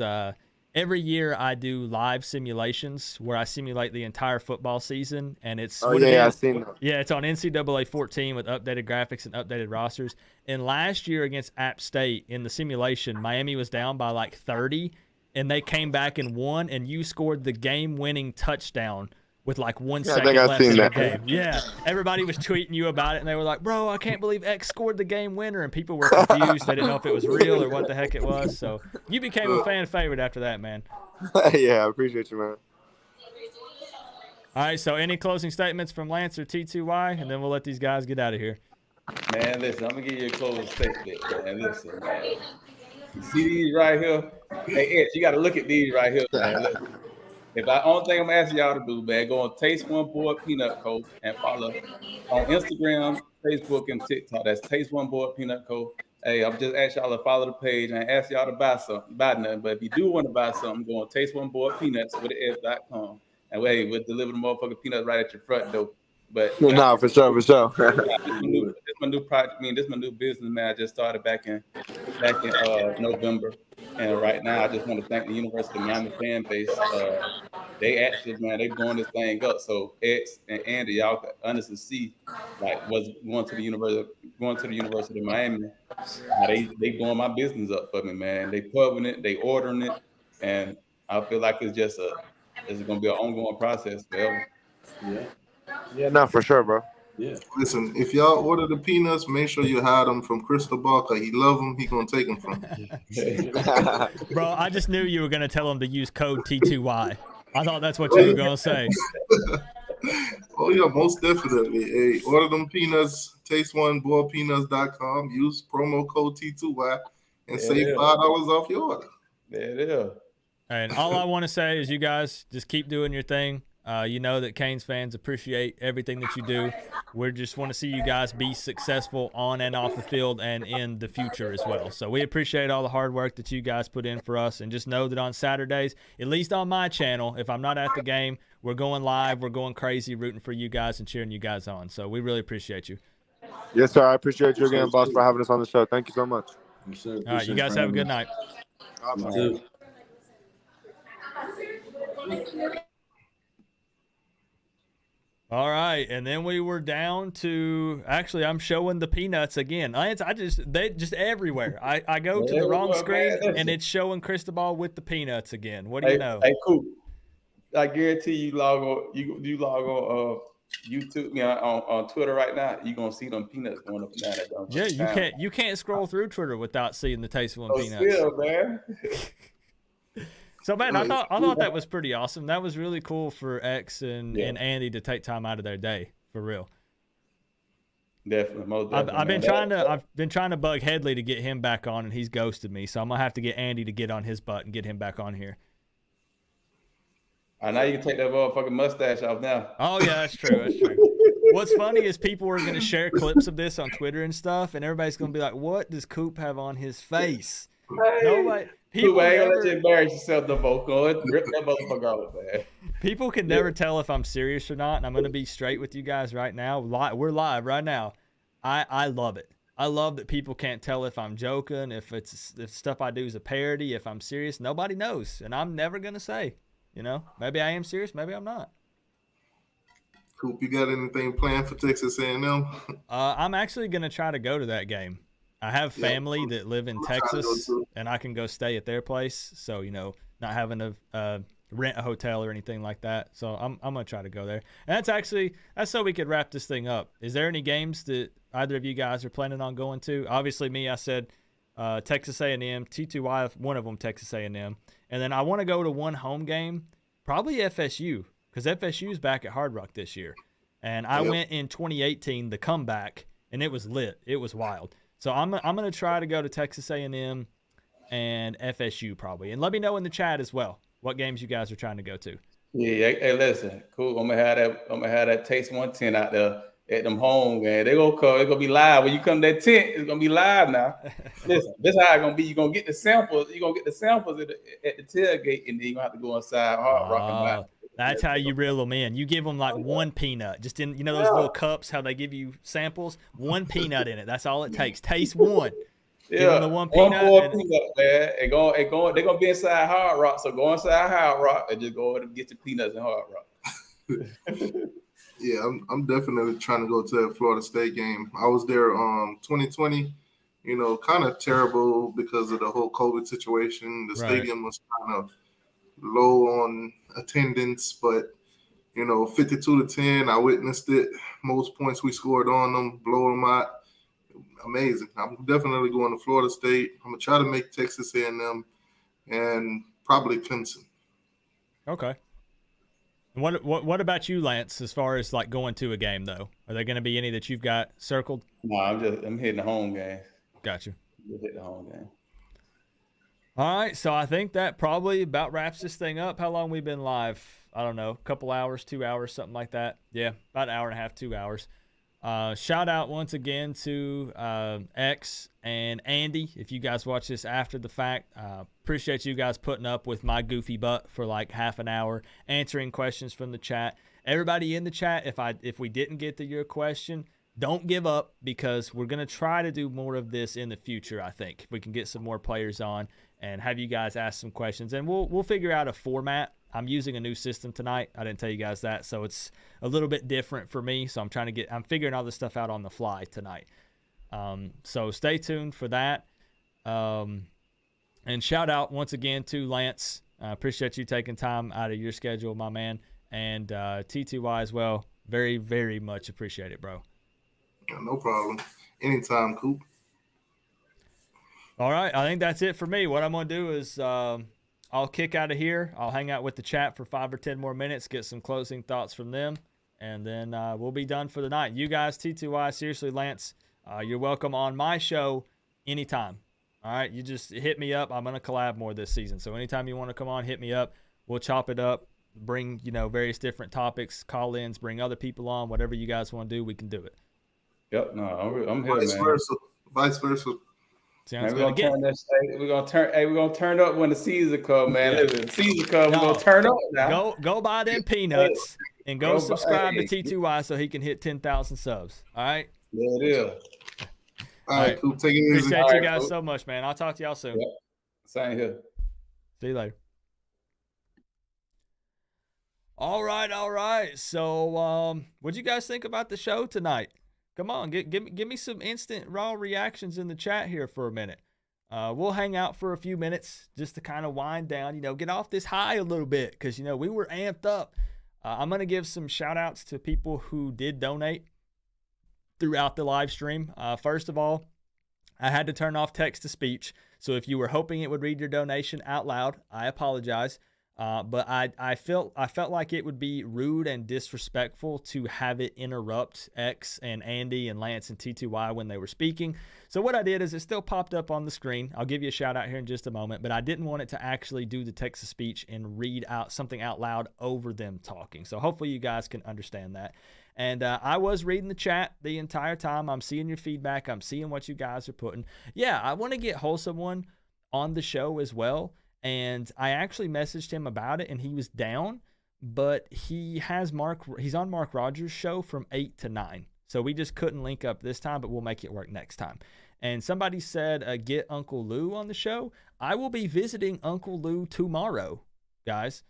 every year I do live simulations where I simulate the entire football season, and it's I've seen that. Yeah, it's on NCAA 14 with updated graphics and updated rosters. And last year against App State in the simulation, Miami was down by like 30, and they came back and won, and you scored the game-winning touchdown with like 1 second left in the game. Yeah, everybody was tweeting you about it, and they were like, "Bro, I can't believe X scored the game winner," and people were confused. They didn't know if it was real or what the heck it was. So you became a fan favorite after that, man. Yeah, I appreciate you, man. All right, so any closing statements from Lance or T2Y, and then we'll let these guys get out of here. Man, listen, I'm gonna give you a closing statement, man. Listen, man. You see these right here? Hey, Ed, you got to look at these right here, man. Listen. Only thing I'm asking y'all to do, man, go on Taste One Board Peanut Co. and follow on Instagram, Facebook, and TikTok. That's Taste One Board Peanut Co. Hey, I'm just asking y'all to follow the page and ask y'all to buy nothing. But if you do want to buy something, go on Taste One Board Peanuts with the and we'll deliver the motherfucking peanuts right at your front door. But no, for sure. This my new project. I mean, this is my new business, man. I just started back in November, and right now I just want to thank the University of Miami fan base. They actually, man, they blowing this thing up. So X and Andy, y'all can honestly see like what's going to the University going to the University of Miami. Now they doing my business up for me, man. They pubbing it, they ordering it, and I feel like it's gonna be an ongoing process forever. Yeah. Yeah, no, for sure, bro. Yeah. Listen, if y'all order the peanuts, make sure you hide them from Crystal Ball, cause he love them. He gonna take them from you. Bro, I just knew you were going to tell him to use code T2Y. I thought that's what you were going to say. Oh yeah, most definitely. Hey, order them peanuts. Taste one, boilpeanuts.com. Use promo code T2Y and save $5 off your order. There it is. And all I want to say is you guys just keep doing your thing. You know that Canes fans appreciate everything that you do. We just want to see you guys be successful on and off the field and in the future as well. So we appreciate all the hard work that you guys put in for us. And just know that on Saturdays, at least on my channel, if I'm not at the game, we're going live, we're going crazy, rooting for you guys and cheering you guys on. So we really appreciate you. Yes, sir. I appreciate you again, boss, for having us on the show. Thank you so much. All right, you guys have a good night. You too. All right, and then we were down to actually I'm showing the peanuts again. They just everywhere. I go to the wrong screen and it's showing Cristobal with the peanuts again. What do you know? Hey, Coop. I guarantee you log on YouTube on Twitter right now, you're gonna see them peanuts going up and down that dumb. Yeah, you can't scroll through Twitter without seeing the tasteful peanuts. Still, man. So, man, I thought that was pretty awesome. That was really cool for X and Andy to take time out of their day, for real. Definitely, most definitely. I've been trying to bug Headley to get him back on, and he's ghosted me. So I'm gonna have to get Andy to get on his butt and get him back on here. Now you can take that motherfucking mustache off now. Oh yeah, that's true. That's true. What's funny is people are gonna share clips of this on Twitter and stuff, and everybody's gonna be like, "What does Coop have on his face?" Hey. Nobody. People ain't gonna let you embarrass yourself, the vocal. Rip that motherfucker off, man. People can never tell if I'm serious or not, and I'm gonna be straight with you guys right now. We're live right now. I love it. I love that people can't tell if I'm joking, if stuff I do is a parody, if I'm serious. Nobody knows, and I'm never gonna say. You know, maybe I am serious, maybe I'm not. Coop, you got anything planned for Texas A&M? I'm actually gonna try to go to that game. I have family that live in Texas, and I can go stay at their place. So, you know, not having to rent a hotel or anything like that. So I'm going to try to go there. And that's so we could wrap this thing up. Is there any games that either of you guys are planning on going to? Obviously, me, I said Texas A&M, T2Y, one of them Texas A&M. And then I want to go to one home game, probably FSU, because FSU is back at Hard Rock this year. And I went in 2018, the comeback, and it was lit. It was wild. So I'm going to try to go to Texas A&M and FSU probably. And let me know in the chat as well what games you guys are trying to go to. Yeah, hey, listen, cool. I'm gonna have that Taste 110 out there at them home game. They gonna come. It's gonna be live. When you come to that tent, it's gonna be live now. Listen, this is how it's gonna be. You're gonna get the samples. You're gonna get the samples at the tailgate, and then you're gonna have to go inside Hard Rock and buy. That's how you reel them in. You give them like one peanut, just in those little cups. How they give you samples, one peanut in it. That's all it takes. Taste one. Yeah, give them the one peanut. Peanut, man. They're gonna be inside Hard Rock. So go inside Hard Rock and just go over and get your peanuts in Hard Rock. Yeah, I'm definitely trying to go to that Florida State game. I was there 2020. You know, kind of terrible because of the whole COVID situation. The stadium was kind of low on attendance, but 52-10, I witnessed it. Most points we scored on them, blow them out. Amazing. I'm definitely going to Florida State. I'm gonna try to make Texas A&M and probably Clemson. Okay. What about you, Lance? As far as like going to a game, though, are there going to be any that you've got circled? No, I'm hitting the home game. Got you. Just hit the home game. All right, so I think that probably about wraps this thing up. How long we been live? I don't know, a couple hours, 2 hours, something like that. Yeah, about an hour and a half, 2 hours. Shout out once again to X and Andy. If you guys watch this after the fact, appreciate you guys putting up with my goofy butt for like half an hour, answering questions from the chat. Everybody in the chat, if we didn't get to your question, don't give up, because we're going to try to do more of this in the future. I think if we can get some more players on and have you guys ask some questions, and we'll figure out a format. I'm using a new system tonight. I didn't tell you guys that, so it's a little bit different for me. So I'm figuring all this stuff out on the fly tonight. So stay tuned for that. And shout out once again to Lance. I appreciate you taking time out of your schedule, my man. And T2Y as well. Very, very much appreciate it, bro. Yeah, no problem. Anytime, Coop. All right. I think that's it for me. What I'm going to do is I'll kick out of here. I'll hang out with the chat for 5 or 10 more minutes, get some closing thoughts from them, and then we'll be done for the night. You guys, T2Y, seriously, Lance, you're welcome on my show anytime. All right, you just hit me up. I'm going to collab more this season. So anytime you want to come on, hit me up. We'll chop it up, bring, various different topics, call-ins, bring other people on. Whatever you guys want to do, we can do it. Yep, no, I'm here, Vice man. versa. Vice versa. Sounds man, good. We're gonna turn up when the season come, man. Yeah. Listen, the season come, we're gonna turn up now. Go buy them peanuts and go subscribe to T2Y so he can hit 10,000 subs. All right? Yeah, it is. All right, Coop. Take it easy. Appreciate you guys so much, man. I'll talk to y'all soon. Yep. Same here. See you later. All right. So, what'd you guys think about the show tonight? Come on, give me some instant raw reactions in the chat here for a minute. We'll hang out for a few minutes just to kind of wind down, get off this high a little bit because, we were amped up. I'm going to give some shout outs to people who did donate throughout the live stream. First of all, I had to turn off text to speech. So if you were hoping it would read your donation out loud, I apologize. But I felt like it would be rude and disrespectful to have it interrupt X and Andy and Lance and T2Y when they were speaking. So what I did is it still popped up on the screen. I'll give you a shout out here in just a moment, but I didn't want it to actually do the text to speech and read out something out loud over them talking. So hopefully you guys can understand that. And I was reading the chat the entire time. I'm seeing your feedback. I'm seeing what you guys are putting. Yeah, I want to get Wholesome One on the show as well. And I actually messaged him about it, and he was down. But he's on Mark Rogers' show from 8 to 9. So we just couldn't link up this time, but we'll make it work next time. And somebody said, get Uncle Lou on the show. I will be visiting Uncle Lou tomorrow, guys.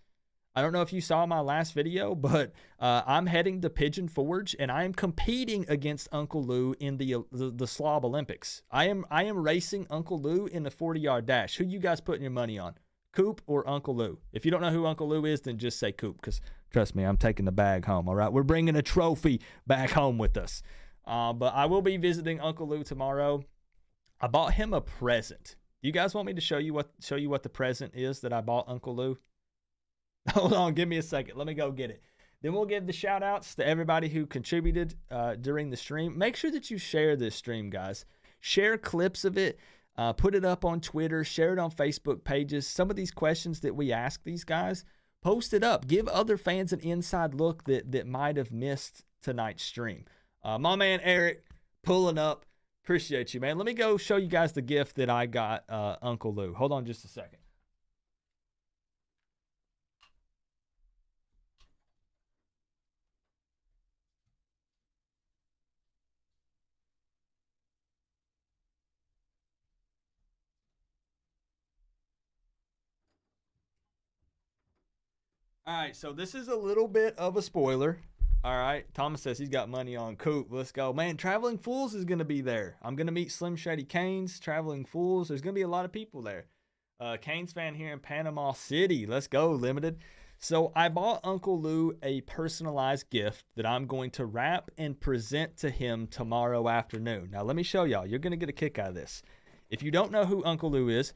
I don't know if you saw my last video, but I'm heading to Pigeon Forge, and I am competing against Uncle Lou in the Slob Olympics. I am racing Uncle Lou in the 40-yard dash. Who you guys putting your money on, Coop or Uncle Lou? If you don't know who Uncle Lou is, then just say Coop, because trust me, I'm taking the bag home, all right? We're bringing a trophy back home with us. But I will be visiting Uncle Lou tomorrow. I bought him a present. Do you guys want me to show you what the present is that I bought Uncle Lou? Hold on, give me a second. Let me go get it. Then we'll give the shout outs to everybody who contributed during the stream. Make sure that you share this stream, guys. Share clips of it. Put it up on Twitter. Share it on Facebook pages. Some of these questions that we ask these guys, post it up. Give other fans an inside look that might have missed tonight's stream. My man Eric pulling up. Appreciate you, man. Let me go show you guys the gift that I got Uncle Lou. Hold on just a second. All right, so this is a little bit of a spoiler. All right, Thomas says he's got money on Coop. Let's go. Man, Traveling Fools is going to be there. I'm going to meet Slim Shady Canes, Traveling Fools. There's going to be a lot of people there. Canes fan here in Panama City. Let's go, Limited. So I bought Uncle Lou a personalized gift that I'm going to wrap and present to him tomorrow afternoon. Now, let me show y'all. You're going to get a kick out of this. If you don't know who Uncle Lou is,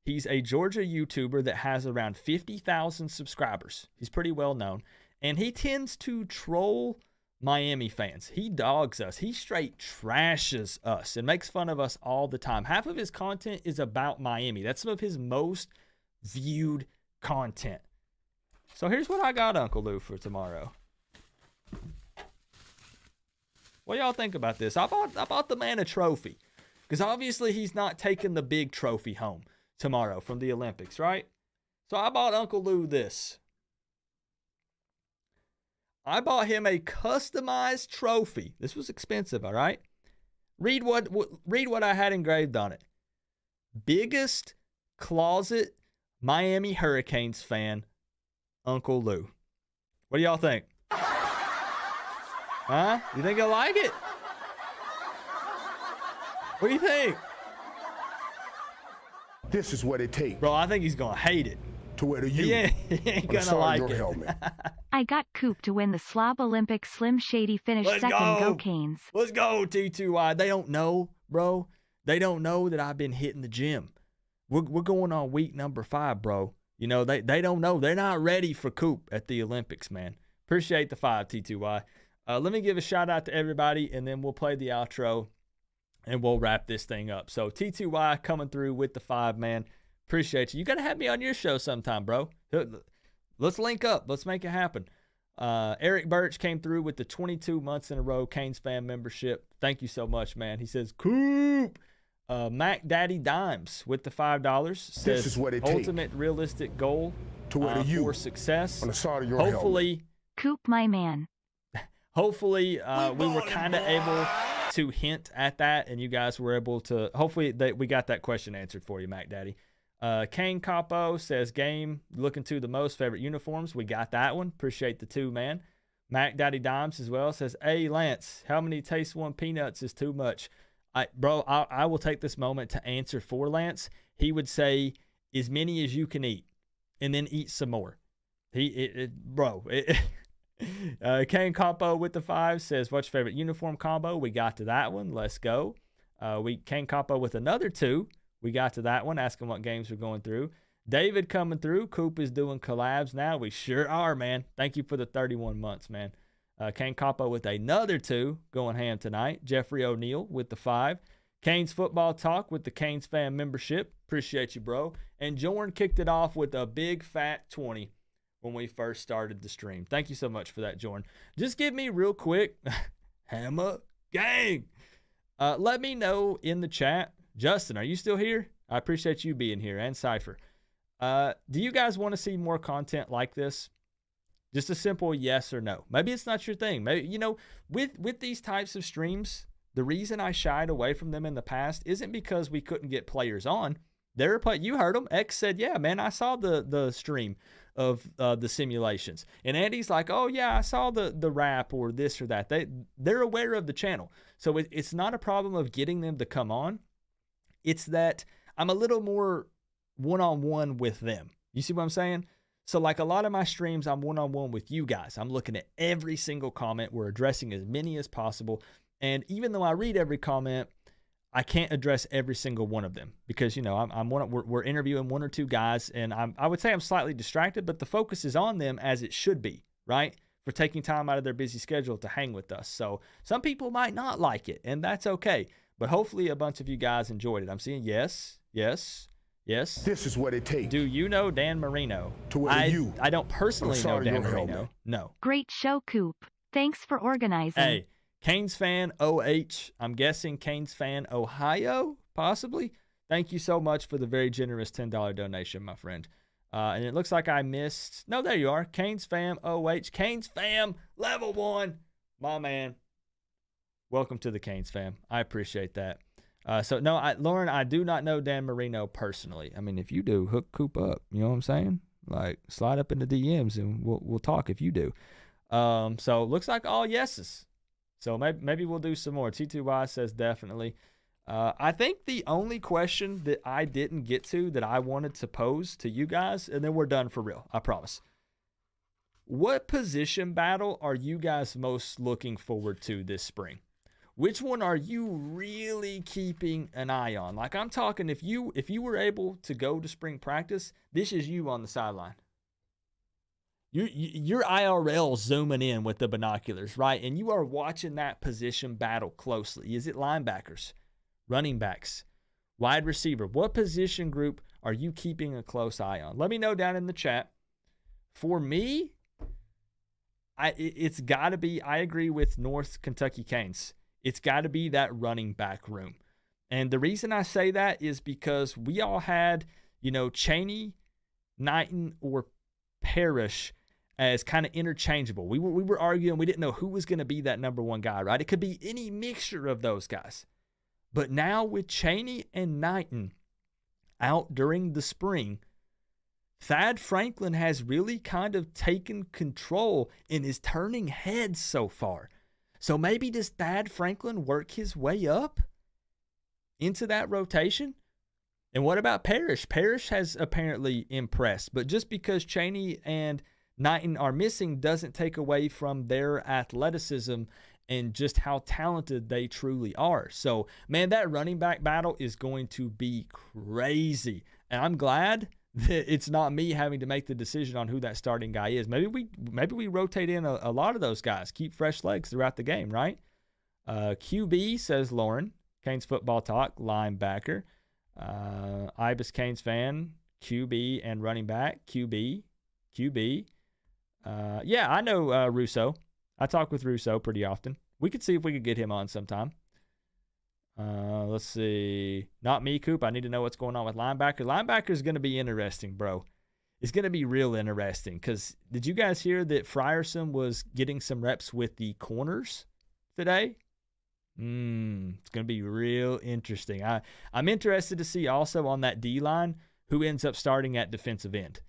he's a Georgia YouTuber that has around 50,000 subscribers. He's pretty well known. And he tends to troll Miami fans. He dogs us. He straight trashes us and makes fun of us all the time. Half of his content is about Miami. That's some of his most viewed content. So here's what I got Uncle Lou for tomorrow. What do y'all think about this? I bought the man a trophy. Because obviously he's not taking the big trophy home tomorrow from the Olympics, right? So I bought Uncle Lou this. I bought him a customized trophy. This was expensive, all right? Read what I had engraved on it. Biggest closet Miami Hurricanes fan, Uncle Lou. What do y'all think? Huh? You think I like it? What do you think? This is what it takes Bro, I think he's going to hate it. to wear the U He ain't on the going to side like of your it. helmet. I got Coop to win the Slob Olympics. Slim Shady finished Let's second. go. Go Canes. Let's go, T2Y. They don't know, bro. They don't know that I've been hitting the gym. We're going on week number 5, bro. You know, they don't know. They're not ready for Coop at the Olympics, man. Appreciate the 5, T2Y. Let me give a shout out to everybody, and then we'll play the outro, and we'll wrap this thing up. So T2Y coming through with the 5, man. Appreciate you. You got to have me on your show sometime, bro. Let's link up. Let's make it happen. Eric Birch came through with the 22 months in a row Canes fan membership. Thank you so much, man. He says, Coop. Mac Daddy Dimes with the $5 says, This is what it takes ultimate realistic goal to wear the U for success. on the side of your Hopefully, Coop, my man. hopefully we were kind of able to hint at that, and you guys were able to. Hopefully, we got that question answered for you, Mac Daddy. Kane Capo says, game looking to the most favorite uniforms. We got that one. Appreciate the 2, man. Mac Daddy Dimes as well says, hey, Lance, how many Taste One peanuts is too much? I will take this moment to answer for Lance. He would say, as many as you can eat, and then eat some more. Kane Capo with the 5 says, what's your favorite uniform combo? We got to that one. Let's go. Kane Capo with another 2. We got to that one, asking what games we're going through. David coming through. Coop is doing collabs now. We sure are, man. Thank you for the 31 months, man. Kane Capo with another 2, going ham tonight. Jeffrey O'Neill with the 5. Canes Football Talk with the Canes fan membership. Appreciate you, bro. And Jordan kicked it off with a big fat 20 when we first started the stream. Thank you so much for that, Jordan. Just give me real quick, Hammer Gang. Let me know in the chat. Justin, are you still here? I appreciate you being here, and Cypher. Do you guys want to see more content like this? Just a simple yes or no. Maybe it's not your thing. Maybe, with these types of streams, the reason I shied away from them in the past isn't because we couldn't get players on. You heard them. X said, yeah, man, I saw the stream of the simulations. And Andy's like, oh, yeah, I saw the rap or this or that. They're aware of the channel. So it's not a problem of getting them to come on. It's that I'm a little more one-on-one with them. You see what I'm saying? So like a lot of my streams, I'm one-on-one with you guys. I'm looking at every single comment. We're addressing as many as possible. And even though I read every comment, I can't address every single one of them because, we're interviewing 1 or 2 guys, and I would say I'm slightly distracted, but the focus is on them as it should be, right? For taking time out of their busy schedule to hang with us. So some people might not like it, and that's okay. But hopefully a bunch of you guys enjoyed it. I'm seeing yes. This is what it takes Do you know Dan Marino? to wear the U. I don't personally know on the side Dan of your Marino. helmet. No. Great show, Coop. Thanks for organizing. Hey, Canes fan OH. I'm guessing Canes fan Ohio, possibly. Thank you so much for the very generous $10 donation, my friend. And it looks like I missed. No, there you are. Canes fam OH. Canes fam level 1. My man. Welcome to the Canes fam. I appreciate that. Lauren, I do not know Dan Marino personally. I mean, if you do, hook Coop up. You know what I'm saying? Like, slide up in the DMs and we'll talk if you do. So looks like all yeses. So maybe we'll do some more. T2Y says definitely. I think the only question that I didn't get to that I wanted to pose to you guys, and then we're done for real, I promise. What position battle are you guys most looking forward to this spring? Which one are you really keeping an eye on? Like, I'm talking, if you were able to go to spring practice, this is you on the sideline. You're IRL zooming in with the binoculars, right? And you are watching that position battle closely. Is it linebackers, running backs, wide receiver? What position group are you keeping a close eye on? Let me know down in the chat. For me, it's got to be, I agree with North Kentucky Canes. It's got to be that running back room. And the reason I say that is because we all had, Chaney, Knighton, or Parrish as kind of interchangeable. We were arguing. We didn't know who was going to be that number 1 guy, right? It could be any mixture of those guys. But now with Chaney and Knighton out during the spring, Thad Franklin has really kind of taken control and is turning heads so far. So maybe does Thad Franklin work his way up? into that rotation. And what about Parrish? Parrish has apparently impressed, but just because Chaney and Knighton are missing doesn't take away from their athleticism and just how talented they truly are. So, man, that running back battle is going to be crazy. And I'm glad that it's not me having to make the decision on who that starting guy is. Maybe we rotate in a lot of those guys, keep fresh legs throughout the game, right? QB, says Lauren, Canes Football Talk, linebacker. Ibis Canes fan, QB and running back, QB. Yeah, I know Russo. I talk with Russo pretty often. We could see if we could get him on sometime. Let's see. Not me, Coop. I need to know what's going on with linebacker. Linebacker is going to be interesting, bro. It's going to be real interesting because did you guys hear that Frierson was getting some reps with the corners today? It's going to be real interesting. I'm interested to see also on that D-line who ends up starting at defensive end.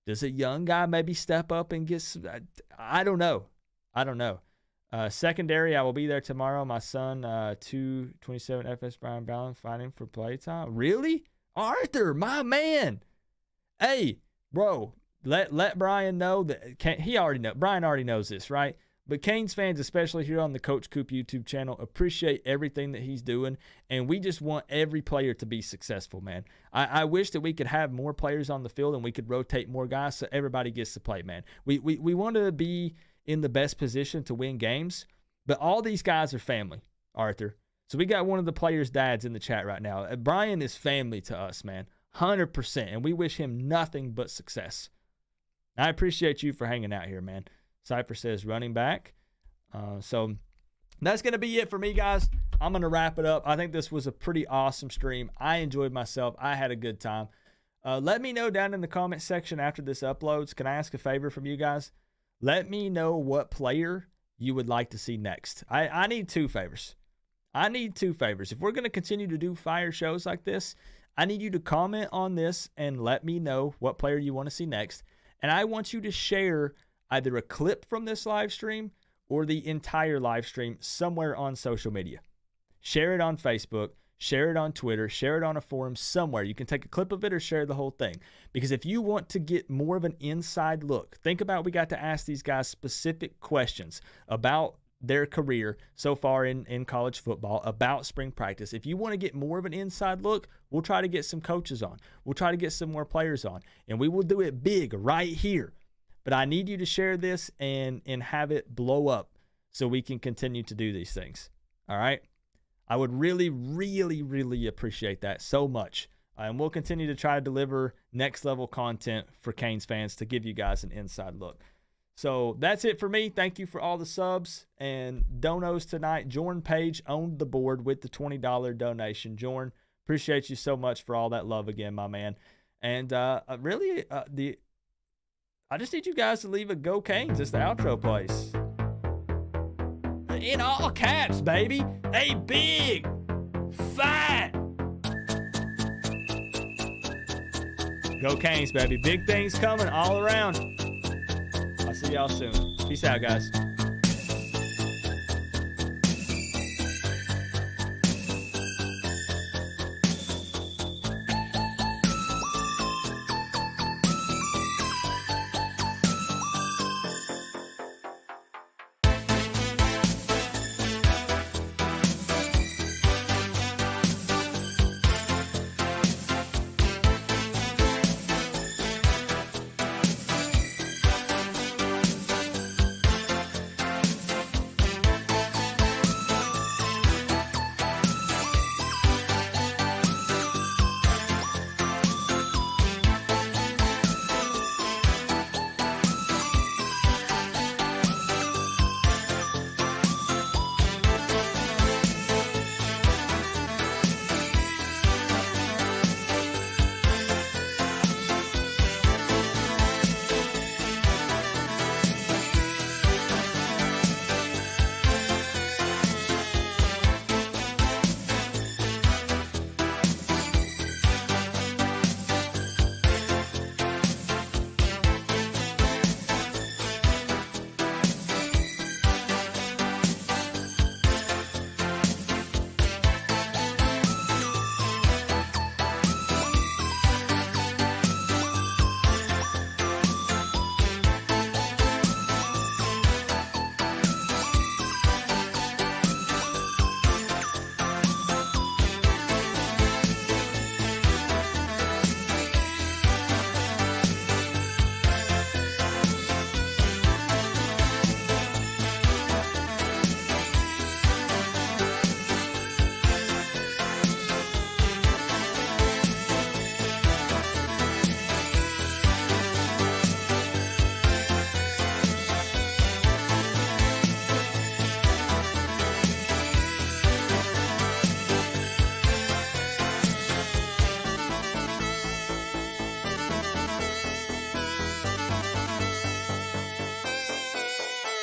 Does a young guy maybe step up and get some? I don't know. Secondary, I will be there tomorrow. My son, 227 FS Brian Ballin, fighting for playtime. Really? Arthur, my man. Hey, bro, let Brian know that he already know. Brian already knows this, right? But Canes fans, especially here on the Coach Coop YouTube channel, appreciate everything that he's doing, and we just want every player to be successful, man. I wish that we could have more players on the field and we could rotate more guys so everybody gets to play, man. We want to be in the best position to win games, but all these guys are family, Arthur. So we got one of the players' dads in the chat right now. Brian is family to us, man, 100%, and we wish him nothing but success. I appreciate you for hanging out here, man. Cypher says running back. So that's going to be it for me, guys. I'm going to wrap it up. I think this was a pretty awesome stream. I enjoyed myself. I had a good time. Let me know down in the comment section after this uploads. Can I ask a favor from you guys? Let me know what player you would like to see next. I need two favors. If we're going to continue to do fire shows like this, I need you to comment on this and let me know what player you want to see next. And I want you to share either a clip from this live stream or the entire live stream somewhere on social media. Share it on Facebook, share it on Twitter, share it on a forum somewhere. You can take a clip of it or share the whole thing. Because if you want to get more of an inside look, think about we got to ask these guys specific questions about their career so far in college football, about spring practice. If you want to get more of an inside look, we'll try to get some coaches on. We'll try to get some more players on. And we will do it big right here. But I need you to share this and have it blow up so we can continue to do these things. All right? I would really, really, really appreciate that so much. And we'll continue to try to deliver next level content for Canes fans to give you guys an inside look. So that's it for me. Thank you for all the subs and donos tonight. Jordan Page owned the board with the $20 donation. Jordan, appreciate you so much for all that love again, my man. And I just need you guys to leave a Go Canes. It's the outro place. In all caps, baby. A big, fat. Go Canes, baby. Big things coming all around. I'll see y'all soon. Peace out, guys.